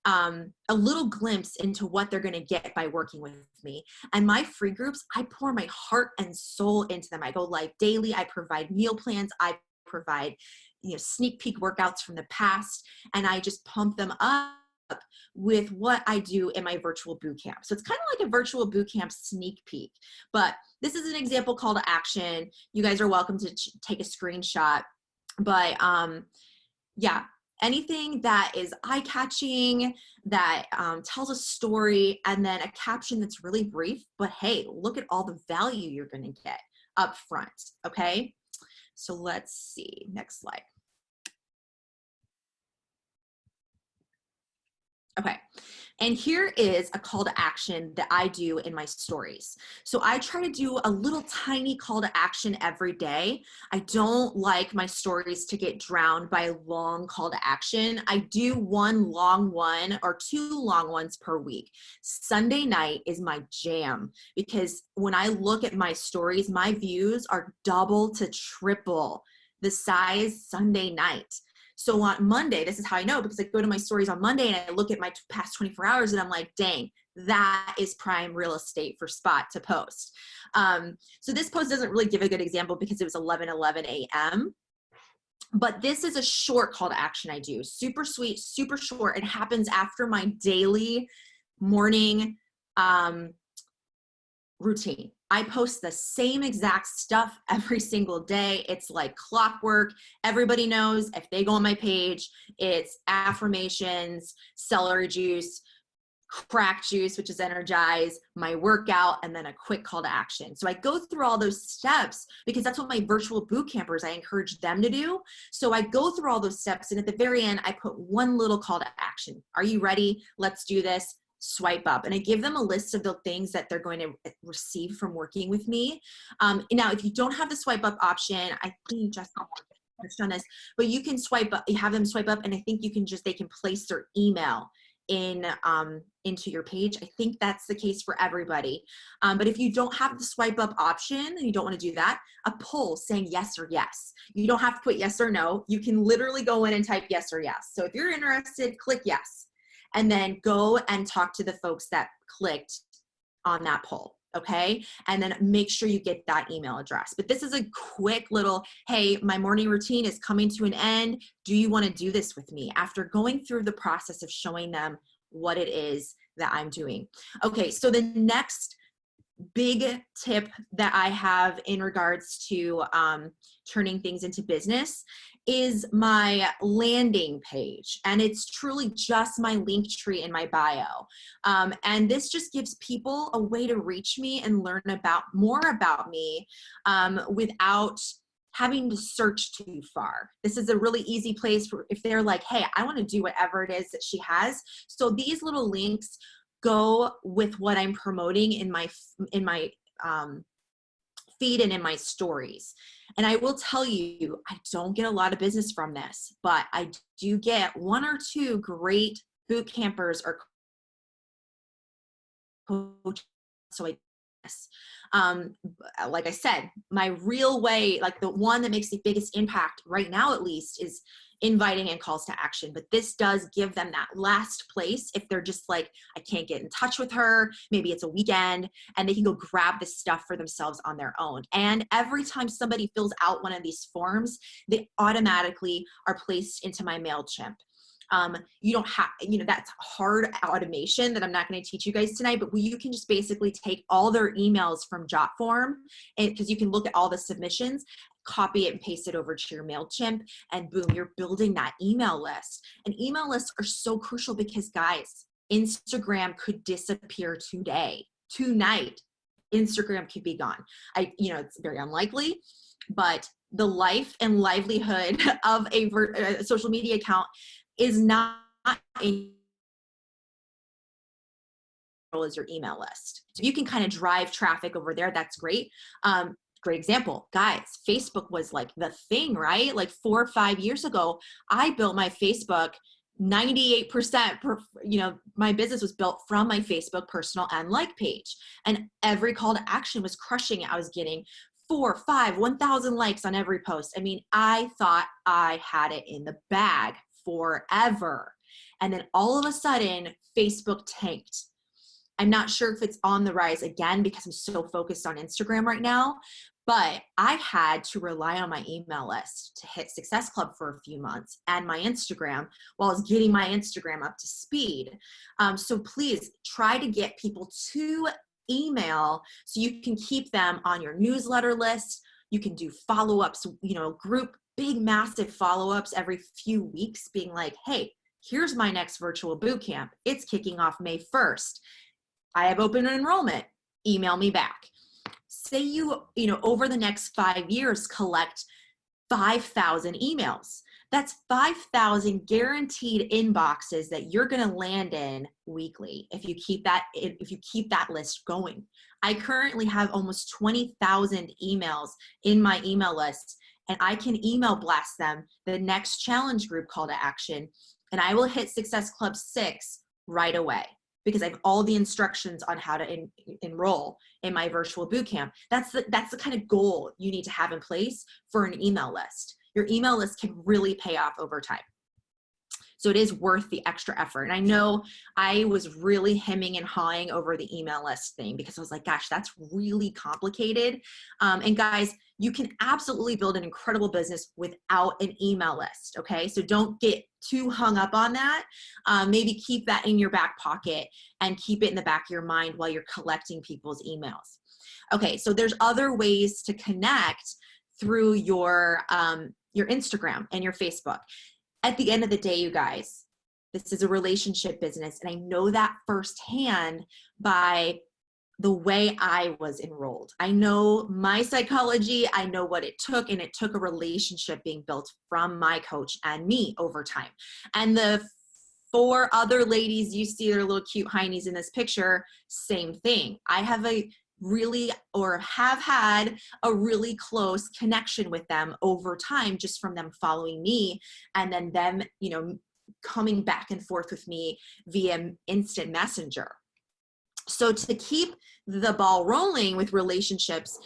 Speaker 2: a little glimpse into what they're going to get by working with me. And my free groups, I pour my heart and soul into them. I go live daily. I provide meal plans. I provide, sneak peek workouts from the past, and I just pump them up with what I do in my virtual boot camp. So it's kind of like a virtual boot camp sneak peek, but this is an example call to action. You guys are welcome to take a screenshot, but yeah, anything that is eye-catching, that tells a story, and then a caption that's really brief, but hey, look at all the value you're going to get up front, okay? So let's see, next slide. Okay, and here is a call to action that I do in my stories. So I try to do a little tiny call to action every day. I don't like my stories to get drowned by a long call to action. I do one long one or 2 long ones per week. Sunday night is my jam because when I look at my stories, my views are double to triple the size Sunday night. So on Monday, this is how I know, because I go to my stories on Monday and I look at my past 24 hours and I'm like, dang, that is prime real estate for Spot to post. So this post doesn't really give a good example because it was 11:11 a.m. But this is a short call to action I do. Super sweet, super short. It happens after my daily morning routine. I post the same exact stuff every single day. It's like clockwork. Everybody knows if they go on my page, it's affirmations, celery juice, crack juice, which is energize, my workout, and then a quick call to action. So I go through all those steps because that's what my virtual boot campers, I encourage them to do. So I go through all those steps, and at the very end, I put one little call to action. Are you ready? Let's do this. Swipe up, and I give them a list of the things that they're going to receive from working with me. Now, if you don't have the swipe up option, I think Jess touched on this, but you can swipe up, you have them swipe up, and I think they can place their email into your page. I think that's the case for everybody. But if you don't have the swipe up option and you don't want to do that, a poll saying yes or yes. You don't have to put yes or no. You can literally go in and type yes or yes. So if you're interested, click yes. And then go and talk to the folks that clicked on that poll, okay? And then make sure you get that email address. But this is a quick little, hey, my morning routine is coming to an end. Do you want to do this with me? After going through the process of showing them what it is that I'm doing. Okay, so the next big tip that I have in regards to turning things into business is my landing page. And it's truly just my link tree in my bio. And this just gives people a way to reach me and learn more about me without having to search too far. This is a really easy place for if they're like, hey, I want to do whatever it is that she has. So these little links go with what I'm promoting in my feed and in my stories. And I will tell you, I don't get a lot of business from this, but I do get 1 or 2 great boot campers or coaches. So like I said, my real way, like the one that makes the biggest impact right now, at least, is inviting and calls to action. But this does give them that last place if they're just like, I can't get in touch with her, maybe it's a weekend, and they can go grab this stuff for themselves on their own. And every time somebody fills out one of these forms, they automatically are placed into my MailChimp. You don't have, that's hard automation that I'm not going to teach you guys tonight, but you can just basically take all their emails from JotForm, and because you can look at all the submissions, copy it and paste it over to your MailChimp, and boom, you're building that email list. And email lists are so crucial because, guys, Instagram could disappear tonight. Instagram could be gone. It's very unlikely, but the life and livelihood of a social media account is not in as your email list. So you can kind of drive traffic over there. That's great. Great example, guys. Facebook was like the thing, right? Like 4 or 5 years ago, I built my Facebook 98%, my business was built from my Facebook personal and like page, and every call to action was crushing it. I was getting 4, 5, 1,000 likes on every post. I mean, I thought I had it in the bag forever. And then all of a sudden, Facebook tanked. I'm not sure if it's on the rise again because I'm so focused on Instagram right now, but I had to rely on my email list to hit Success Club for a few months and my Instagram while I was getting my Instagram up to speed. So please try to get people to email so you can keep them on your newsletter list. You can do follow-ups, group big, massive follow-ups every few weeks, being like, hey, here's my next virtual boot camp. It's kicking off May 1st. I have open enrollment. Email me back. Say you over the next 5 years, collect 5,000 emails. That's 5,000 guaranteed inboxes that you're going to land in weekly if you keep that list going. I currently have almost 20,000 emails in my email list, and I can email blast them the next challenge group call to action, and I will hit Success Club 6 right away because I have all the instructions on how to enroll in my virtual bootcamp. That's the kind of goal you need to have in place for an email list. Your email list can really pay off over time. So it is worth the extra effort. And I know I was really hemming and hawing over the email list thing because I was like, gosh, that's really complicated. And guys, you can absolutely build an incredible business without an email list, okay? So don't get too hung up on that. Maybe keep that in your back pocket and keep it in the back of your mind while you're collecting people's emails. Okay, so there's other ways to connect through your Instagram and your Facebook. At the end of the day, you guys, this is a relationship business, and I know that firsthand by the way I was enrolled. I know my psychology, I know what it took, and it took a relationship being built from my coach and me over time. And the 4 other ladies you see, their little cute heinies in this picture, same thing. I have had a really close connection with them over time, just from them following me and then them, coming back and forth with me via instant messenger. So to keep the ball rolling with relationships,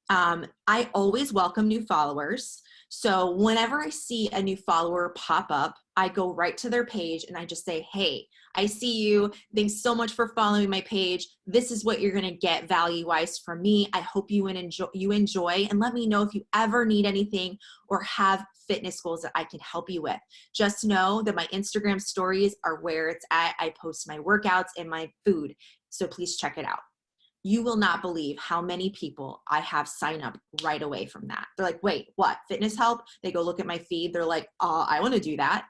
Speaker 2: I always welcome new followers. So whenever I see a new follower pop up, I go right to their page and I just say, hey, I see you. Thanks so much for following my page. This is what you're going to get value-wise from me. I hope you enjoy, and let me know if you ever need anything or have fitness goals that I can help you with. Just know that my Instagram stories are where it's at. I post my workouts and my food. So please check it out. You will not believe how many people I have sign up right away from that. They're like, wait, what? Fitness help? They go look at my feed. They're like, I want to do that.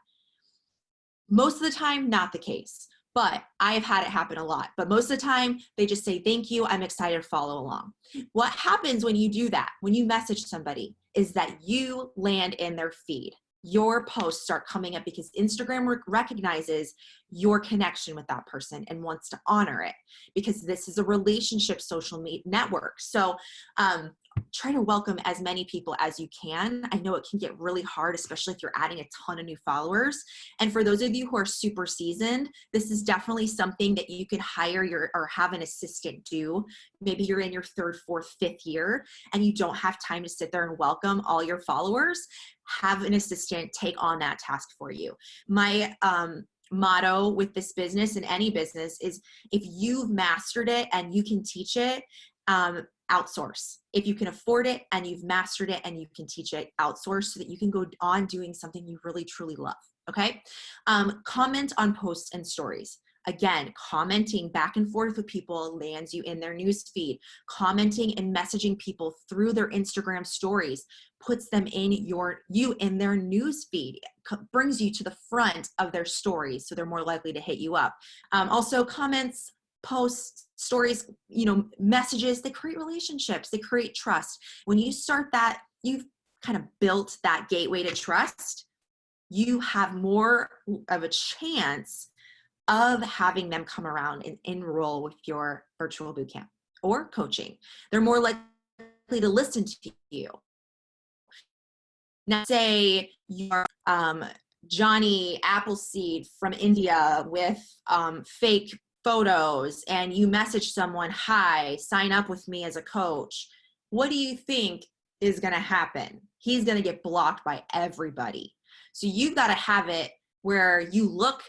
Speaker 2: Most of the time, not the case, but I've had it happen a lot. But most of the time, they just say, thank you. I'm excited to follow along. What happens when you do that, when you message somebody, is that you land in their feed. your posts start coming up because Instagram recognizes your connection with that person and wants to honor it, because this is a relationship social network. So try to welcome as many people as you can. I know it can get really hard, especially if you're adding a ton of new followers. And for those of you who are super seasoned, this is definitely something that you could hire or have an assistant do. Maybe you're in your 3rd, 4th, 5th year and you don't have time to sit there and welcome all your followers. Have an assistant take on that task for you. My motto with this business and any business is, if you've mastered it and you can teach it, outsource. If you can afford it and you've mastered it and you can teach it, outsource, so that you can go on doing something you really truly love. Okay. Comment on posts and stories. Again, commenting back and forth with people lands you in their news feed. Commenting and messaging people through their Instagram stories puts them in in their news feed, brings you to the front of their stories, so they're more likely to hit you up. Also, comments, posts, stories, messages, they create relationships, they create trust. When you start that, you've kind of built that gateway to trust. You have more of a chance of having them come around and enroll with your virtual bootcamp or coaching. They're more likely to listen to you. Now, say you're Johnny Appleseed from India with fake photos, and you message someone, "Hi, sign up with me as a coach." What do you think is going to happen? He's going to get blocked by everybody. So you've got to have it where you look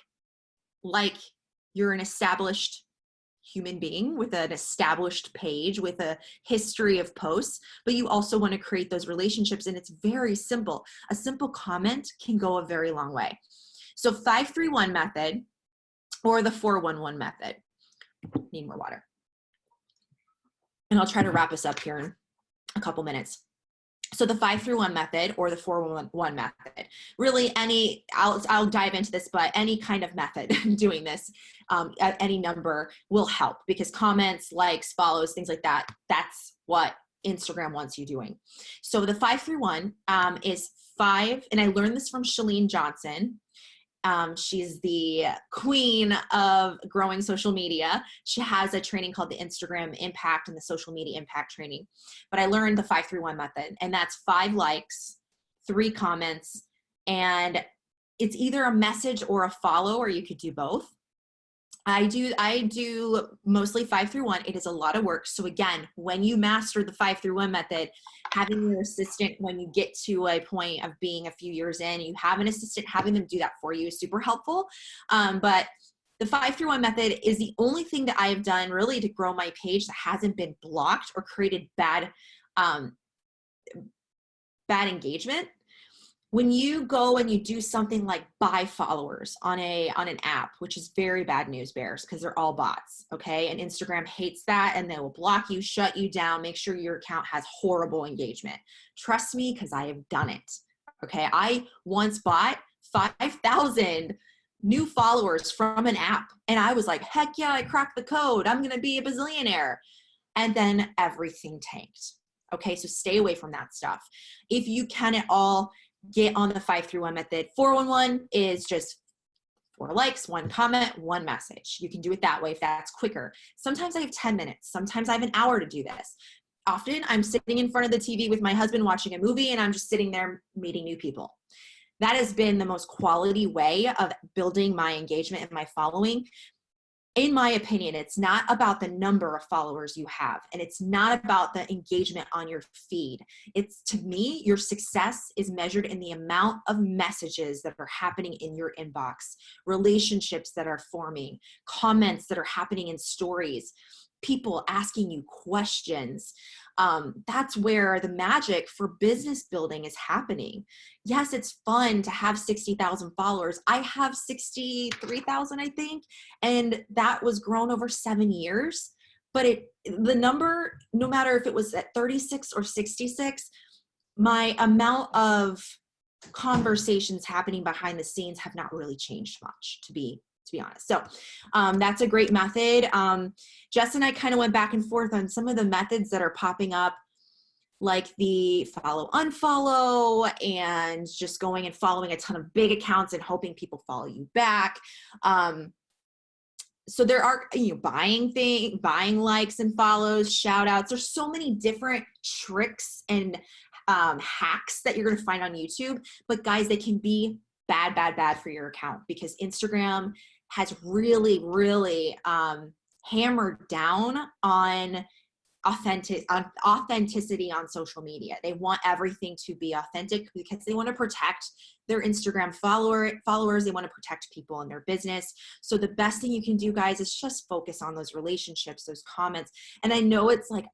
Speaker 2: like you're an established human being with an established page with a history of posts, but you also want to create those relationships. And it's very simple. A simple comment can go a very long way. So 5-3-1 method or the 4-1-1 method. Need more water. And I'll try to wrap us up here in a couple minutes. So the 5-3-1 method or the 4-1-1 method, really I'll dive into this, but any kind of method doing this at any number will help, because comments, likes, follows, things like that, that's what Instagram wants you doing. So the 5-3-1 is 5, and I learned this from Chalene Johnson. She's the queen of growing social media. She has a training called the Instagram Impact and the Social Media Impact Training. But I learned the 5-3-1 method, and that's 5 likes, 3 comments, and it's either a message or a follow, or you could do both. I do mostly 5-3-1. It is a lot of work. So again, when you master the 5-3-1 method, having your assistant, when you get to a point of being a few years in, you have an assistant, having them do that for you is super helpful. But the 5-3-1 method is the only thing that I have done really to grow my page that hasn't been blocked or created bad engagement. When you go and you do something like buy followers on an app, which is very bad news bears, because they're all bots, okay? And Instagram hates that, and they will block you, shut you down, make sure your account has horrible engagement. Trust me, because I have done it, okay? I once bought 5,000 new followers from an app, and I was like, heck yeah, I cracked the code. I'm going to be a bazillionaire. And then everything tanked, okay? So stay away from that stuff. If you can at all, get on the 5-3-1 method. 4-1-1 is just 4 likes, 1 comment, 1 message. You can do it that way if that's quicker. Sometimes I have 10 minutes. Sometimes I have an hour to do this. Often I'm sitting in front of the TV with my husband watching a movie, and I'm just sitting there meeting new people. That has been the most quality way of building my engagement and my following. In my opinion, it's not about the number of followers you have, and it's not about the engagement on your feed. It's, to me, your success is measured in the amount of messages that are happening in your inbox, relationships that are forming, comments that are happening in stories, people asking you questions. That's where the magic for business building is happening. Yes, it's fun to have 60,000 followers. I have 63,000, I think, and that was grown over 7 years. But the number, no matter if it was at 36 or 66, my amount of conversations happening behind the scenes have not really changed much, to be honest. So that's a great method. Jess and I kind of went back and forth on some of the methods that are popping up like the follow unfollow and just going and following a ton of big accounts and hoping people follow you back. So there are, buying likes and follows, shout outs. There's so many different tricks and hacks that you're going to find on YouTube, but guys, they can be bad for your account, because Instagram has really, really hammered down on authenticity on social media. They want everything to be authentic because they want to protect their Instagram followers. They want to protect people in their business. So the best thing you can do, guys, is just focus on those relationships, those comments. And I know it's like,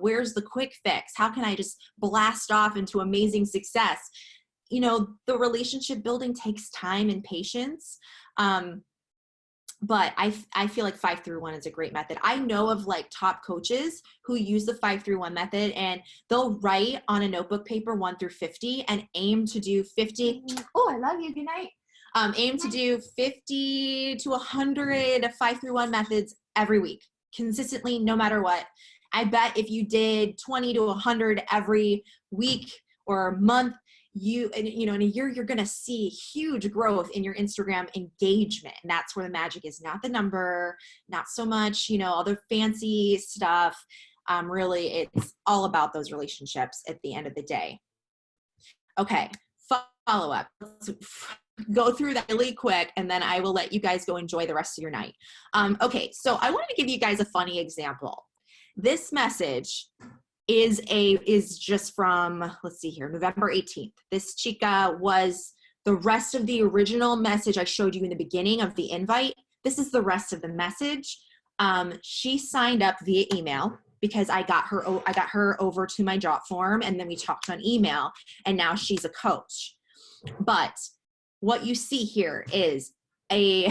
Speaker 2: where's the quick fix? How can I just blast off into amazing success? The relationship building takes time and patience. But I feel like 5-through-1 is a great method. I know of like top coaches who use the 5-through-1 method, and they'll write on a notebook paper 1 through 50 and aim to do 50. Oh, I love you. Good night. Aim to do 50 to 100 5-through-1 methods every week, consistently, no matter what. I bet if you did 20 to 100 every week or month, in a year, you're going to see huge growth in your Instagram engagement. And that's where the magic is, not the number, not so much, all the fancy stuff. Really, it's all about those relationships at the end of the day. Okay. Follow up. Let's go through that really quick, and then I will let you guys go enjoy the rest of your night. Okay. So I wanted to give you guys a funny example. This message is just from, let's see here, November 18th. This chica was the rest of the original message I showed you in the beginning of the invite. This is the rest of the message. She signed up via email because I got her over to my Jot form, and then we talked on email, and now she's a coach. But what you see here is a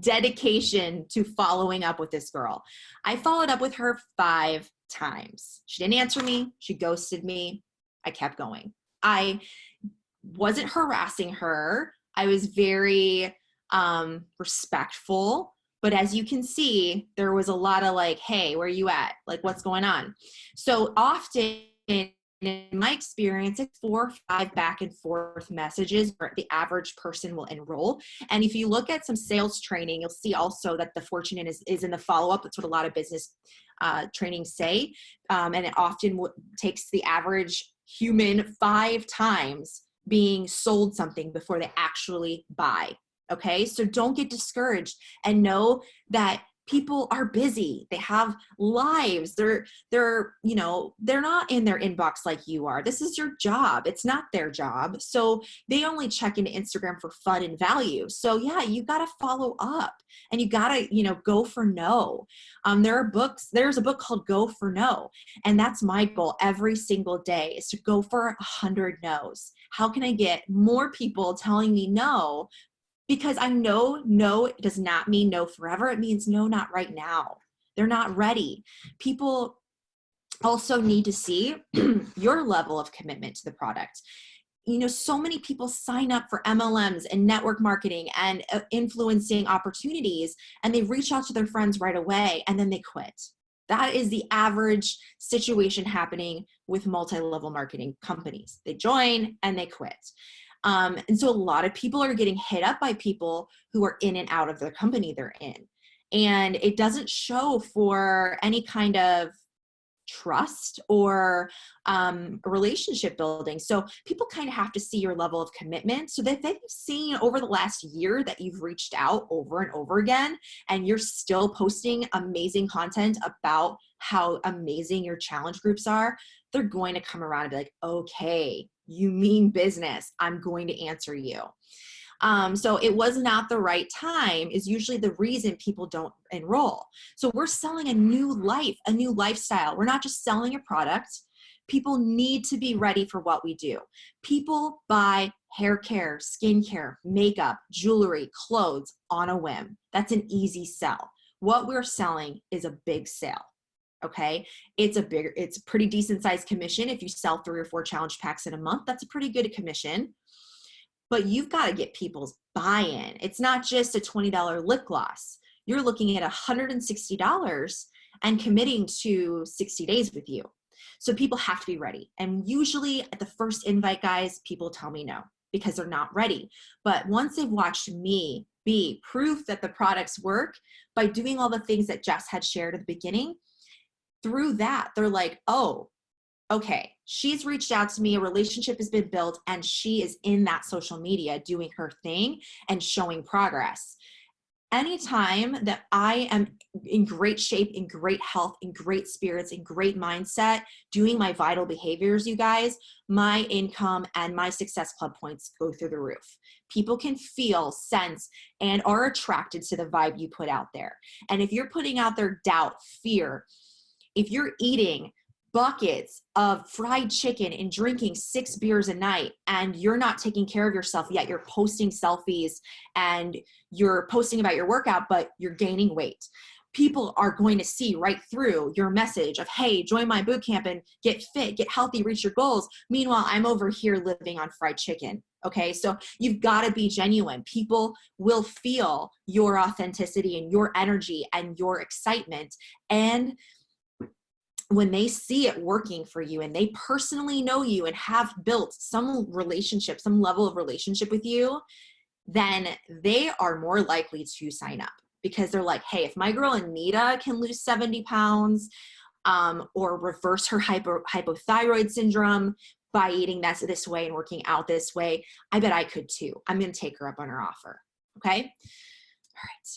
Speaker 2: dedication to following up with this girl. I followed up with her 5 times. She didn't answer me. She ghosted me. I kept going. I wasn't harassing her. I was very respectful. But as you can see, there was a lot of like, hey, where are you at? Like, what's going on? So often in my experience, it's 4 or 5 back and forth messages where the average person will enroll. And if you look at some sales training, you'll see also that the fortune is in the follow-up. That's what a lot of business trainings say. And it often takes the average human 5 times being sold something before they actually buy. Okay. So don't get discouraged, and know that people are busy. They have lives. They're not in their inbox like you are. This is your job. It's not their job. So they only check into Instagram for fun and value. So yeah, you got to follow up, and you got to, go for no. There's a book called Go for No. And that's my goal every single day, is to go for 100 no's. How can I get more people telling me no? Because I know no does not mean no forever. It means no, not right now. They're not ready. People also need to see your level of commitment to the product. So many people sign up for MLMs and network marketing and influencing opportunities, and they reach out to their friends right away, and then they quit. That is the average situation happening with multi-level marketing companies. They join and they quit. And so a lot of people are getting hit up by people who are in and out of the company they're in. And it doesn't show for any kind of trust or relationship building. So people kind of have to see your level of commitment, so that they've seen over the last year that you've reached out over and over again, and you're still posting amazing content about how amazing your challenge groups are. They're going to come around and be like, okay, you mean business. I'm going to answer you. So it was not the right time is usually the reason people don't enroll. So we're selling a new life, a new lifestyle. We're not just selling a product. People need to be ready for what we do. People buy hair care, skincare, makeup, jewelry, clothes on a whim. That's an easy sell. What we're selling is a big sale. Okay. It's a pretty decent sized commission. If you sell 3 or 4 challenge packs in a month, that's a pretty good commission. But you've got to get people's buy-in. It's not just a $20 lip gloss. You're looking at $160 and committing to 60 days with you. So people have to be ready. And usually at the first invite, guys, people tell me no because they're not ready. But once they've watched me be proof that the products work by doing all the things that Jess had shared at the beginning, through that, they're like, oh, okay, she's reached out to me, a relationship has been built, and she is in that social media doing her thing and showing progress. Anytime that I am in great shape, in great health, in great spirits, in great mindset, doing my vital behaviors, you guys, my income and my Success Club points go through the roof. People can feel, sense, and are attracted to the vibe you put out there. And if you're putting out their doubt, fear, if you're eating buckets of fried chicken and drinking 6 beers a night and you're not taking care of yourself, yet you're posting selfies and you're posting about your workout, but you're gaining weight, people are going to see right through your message of, hey, join my boot camp and get fit, get healthy, reach your goals. Meanwhile, I'm over here living on fried chicken. Okay, so you've got to be genuine. People will feel your authenticity and your energy and your excitement. And when they see it working for you and they personally know you and have built some relationship, some level of relationship with you, then they are more likely to sign up because they're like, hey, if my girl Anita can lose 70 pounds or reverse her hypothyroid syndrome by eating this way and working out this way, I bet I could too. I'm going to take her up on her offer. Okay. All right.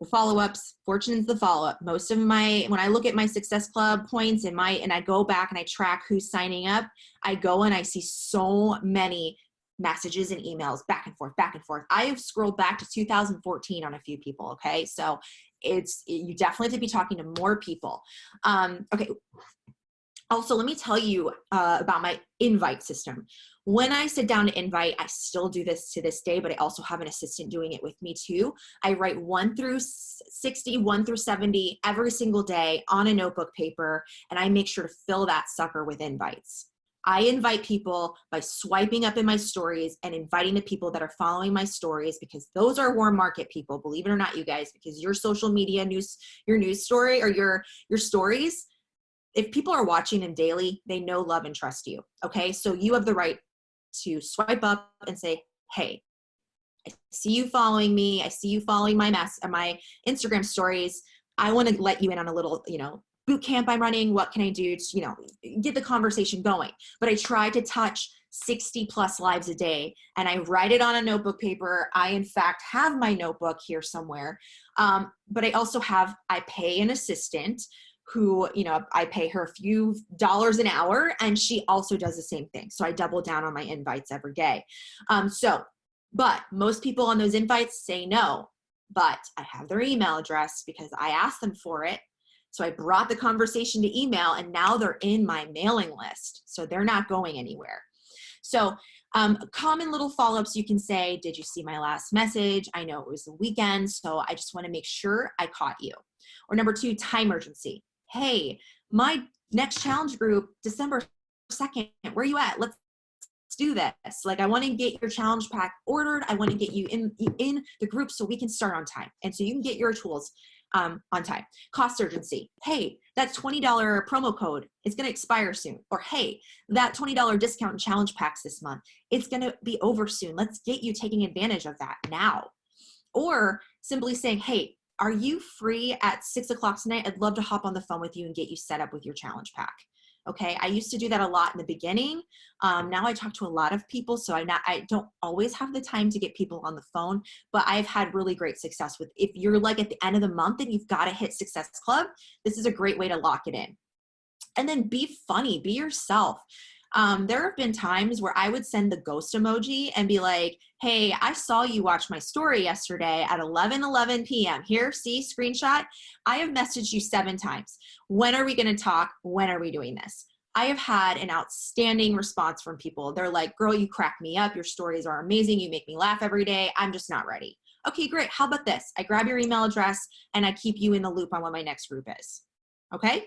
Speaker 2: The follow-ups, fortune's the follow-up. Most of when I look at my Success Club points and I go back and I track who's signing up, I go and I see so many messages and emails back and forth, back and forth. I have scrolled back to 2014 on a few people. Okay. So you definitely have to be talking to more people. Okay. Also, let me tell you about my invite system. When I sit down to invite, I still do this to this day, but I also have an assistant doing it with me too. I write 1 through 60, 1 through 70 every single day on a notebook paper, and I make sure to fill that sucker with invites. I invite people by swiping up in my stories and inviting the people that are following my stories, because those are warm market people, believe it or not, you guys, because your social media news, your news story or your stories, if people are watching them daily, they know, love, and trust you. Okay. So you have the right to swipe up and say, hey, I see you following me. I see you following my my Instagram stories. I want to let you in on a little, boot camp I'm running. What can I do to, get the conversation going? But I try to touch 60 plus lives a day, and I write it on a notebook paper. I, in fact, have my notebook here somewhere. But I pay an assistant who, I pay her a few dollars an hour, and she also does the same thing. So I double down on my invites every day. But most people on those invites say no, but I have their email address because I asked them for it. So I brought the conversation to email, and now they're in my mailing list. So they're not going anywhere. So common little follow-ups you can say, did you see my last message? I know it was the weekend, so I just want to make sure I caught you. Or number 2, time urgency. Hey, my next challenge group, December 2nd, where are you at? Let's do this. Like, I want to get your challenge pack ordered. I want to get you in the group so we can start on time. And so you can get your tools on time. Cost urgency. Hey, that $20 promo code is going to expire soon. Or, hey, that $20 discount in challenge packs this month, it's going to be over soon. Let's get you taking advantage of that now. Or simply saying, hey, are you free at 6 o'clock tonight? I'd love to hop on the phone with you and get you set up with your challenge pack. Okay. I used to do that a lot in the beginning. Now I talk to a lot of people, so I don't always have the time to get people on the phone, but I've had really great success with, if you're like at the end of the month and you've got to hit Success Club, this is a great way to lock it in. And then be funny, be yourself. There have been times where I would send the ghost emoji and be like, hey, I saw you watch my story yesterday at 11:11 p.m. Here, see, screenshot. I have messaged you 7 times. When are we going to talk? When are we doing this? I have had an outstanding response from people. They're like, girl, you crack me up. Your stories are amazing. You make me laugh every day. I'm just not ready. Okay, great. How about this? I grab your email address and I keep you in the loop on what my next group is. Okay.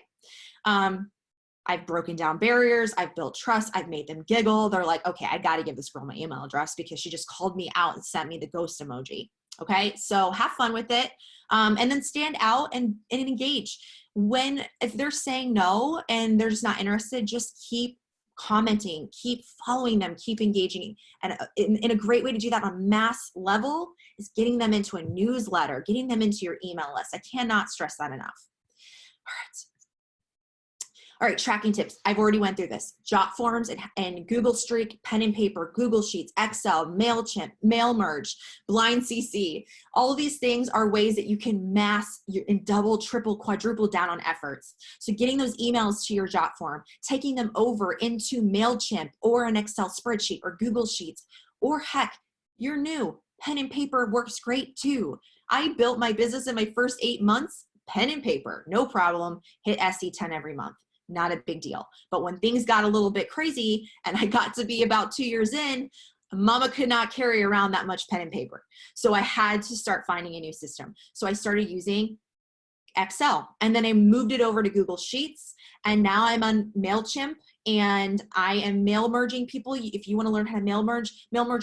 Speaker 2: I've broken down barriers. I've built trust. I've made them giggle. They're like, okay, I got to give this girl my email address because she just called me out and sent me the ghost emoji. Okay, so have fun with it, and then stand out and engage. If they're saying no and they're just not interested, just keep commenting, keep following them, keep engaging. And in a great way to do that on mass level is getting them into a newsletter, getting them into your email list. I cannot stress that enough. All right. All right, tracking tips. I've already went through this. Jot forms and Google Streak, pen and paper, Google Sheets, Excel, MailChimp, Mail Merge, Blind CC. All of these things are ways that you can mass and double, triple, quadruple down on efforts. So getting those emails to your Jot form, taking them over into MailChimp or an Excel spreadsheet or Google Sheets, or heck, you're new. Pen and paper works great too. I built my business in my first 8 months, pen and paper, no problem. Hit SE10 every month. Not a big deal. But when things got a little bit crazy and I got to be about 2 years in, mama could not carry around that much pen and paper. So I had to start finding a new system. So I started using Excel, and then I moved it over to Google Sheets, and now I'm on MailChimp, and I am mail merging people. If you want to learn how to mail merge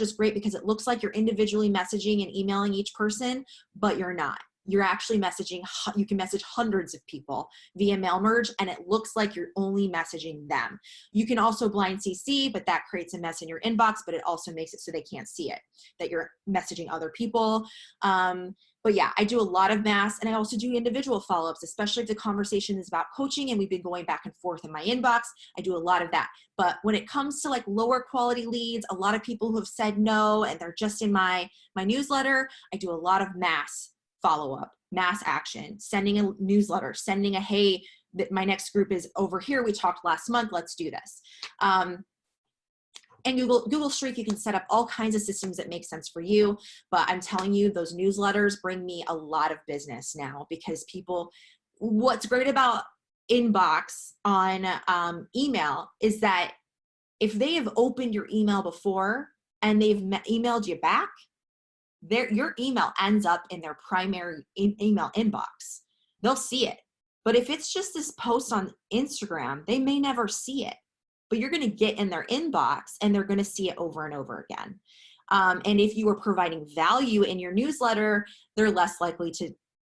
Speaker 2: is great because it looks like you're individually messaging and emailing each person, but you're not. You're actually messaging, you can message hundreds of people via mail merge, and it looks like you're only messaging them. You can also blind CC, but that creates a mess in your inbox, but it also makes it so they can't see it, that you're messaging other people. But yeah, I do a lot of mass, and I also do individual follow-ups, especially if the conversation is about coaching and we've been going back and forth in my inbox. I do a lot of that. But when it comes to like lower quality leads, a lot of people who have said no and they're just in my newsletter, I do a lot of mass follow-up, mass action, sending a newsletter, sending a, hey, my next group is over here. We talked last month. Let's do this. And Google Streak, you can set up all kinds of systems that make sense for you. But I'm telling you, those newsletters bring me a lot of business now because what's great about inbox on email is that if they have opened your email before and they've emailed you back, your email ends up in their primary email inbox. They'll see it. But if it's just this post on Instagram, they may never see it. But you're going to get in their inbox and they're going to see it over and over again. And if you are providing value in your newsletter, they're less likely to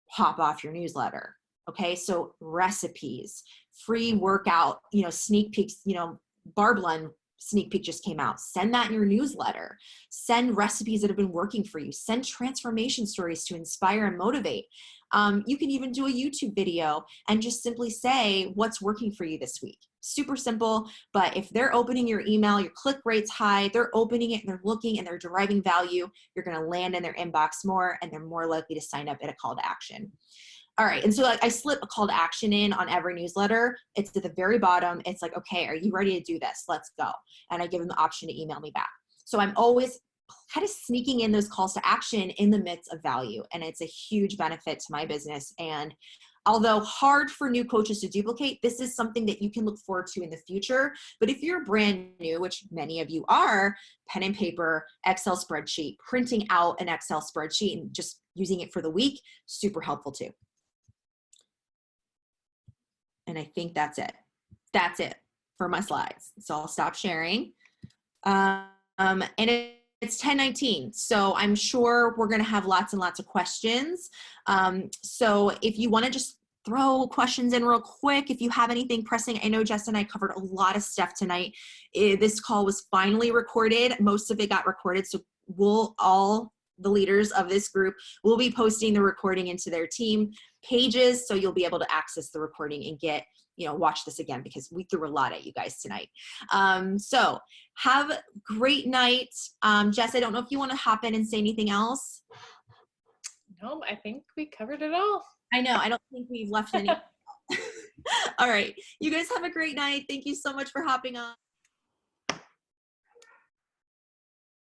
Speaker 2: hop off your newsletter. Okay, so recipes, free workout, sneak peeks, Barb Blend sneak peek just came out. Send that in your newsletter. Send recipes that have been working for you. Send transformation stories to inspire and motivate. You can even do a YouTube video and just simply say what's working for you this week. Super simple, but if they're opening your email, your click rate's high, they're opening it and they're looking and they're deriving value, you're going to land in their inbox more and they're more likely to sign up at a call to action. All right, and so I slip a call to action in on every newsletter. It's at the very bottom. It's like, okay, are you ready to do this? Let's go. And I give them the option to email me back. So I'm always kind of sneaking in those calls to action in the midst of value. And it's a huge benefit to my business. And although hard for new coaches to duplicate, this is something that you can look forward to in the future. But if you're brand new, which many of you are, pen and paper, Excel spreadsheet, printing out an Excel spreadsheet and just using it for the week, super helpful too. And I think that's it. That's it for my slides. So I'll stop sharing. And it's 10:19. So I'm sure we're going to have lots and lots of questions. So if you want to just throw questions in real quick, if you have anything pressing, I know Jess and I covered a lot of stuff tonight. This call was finally recorded. Most of it got recorded. So the leaders of this group will be posting the recording into their team pages. So you'll be able to access the recording and watch this again because we threw a lot at you guys tonight. So have a great night. Jess, I don't know if you want to hop in and say anything else.
Speaker 1: No, I think we covered it all.
Speaker 2: I know. I don't think we've left any. All right. You guys have a great night. Thank you so much for hopping on.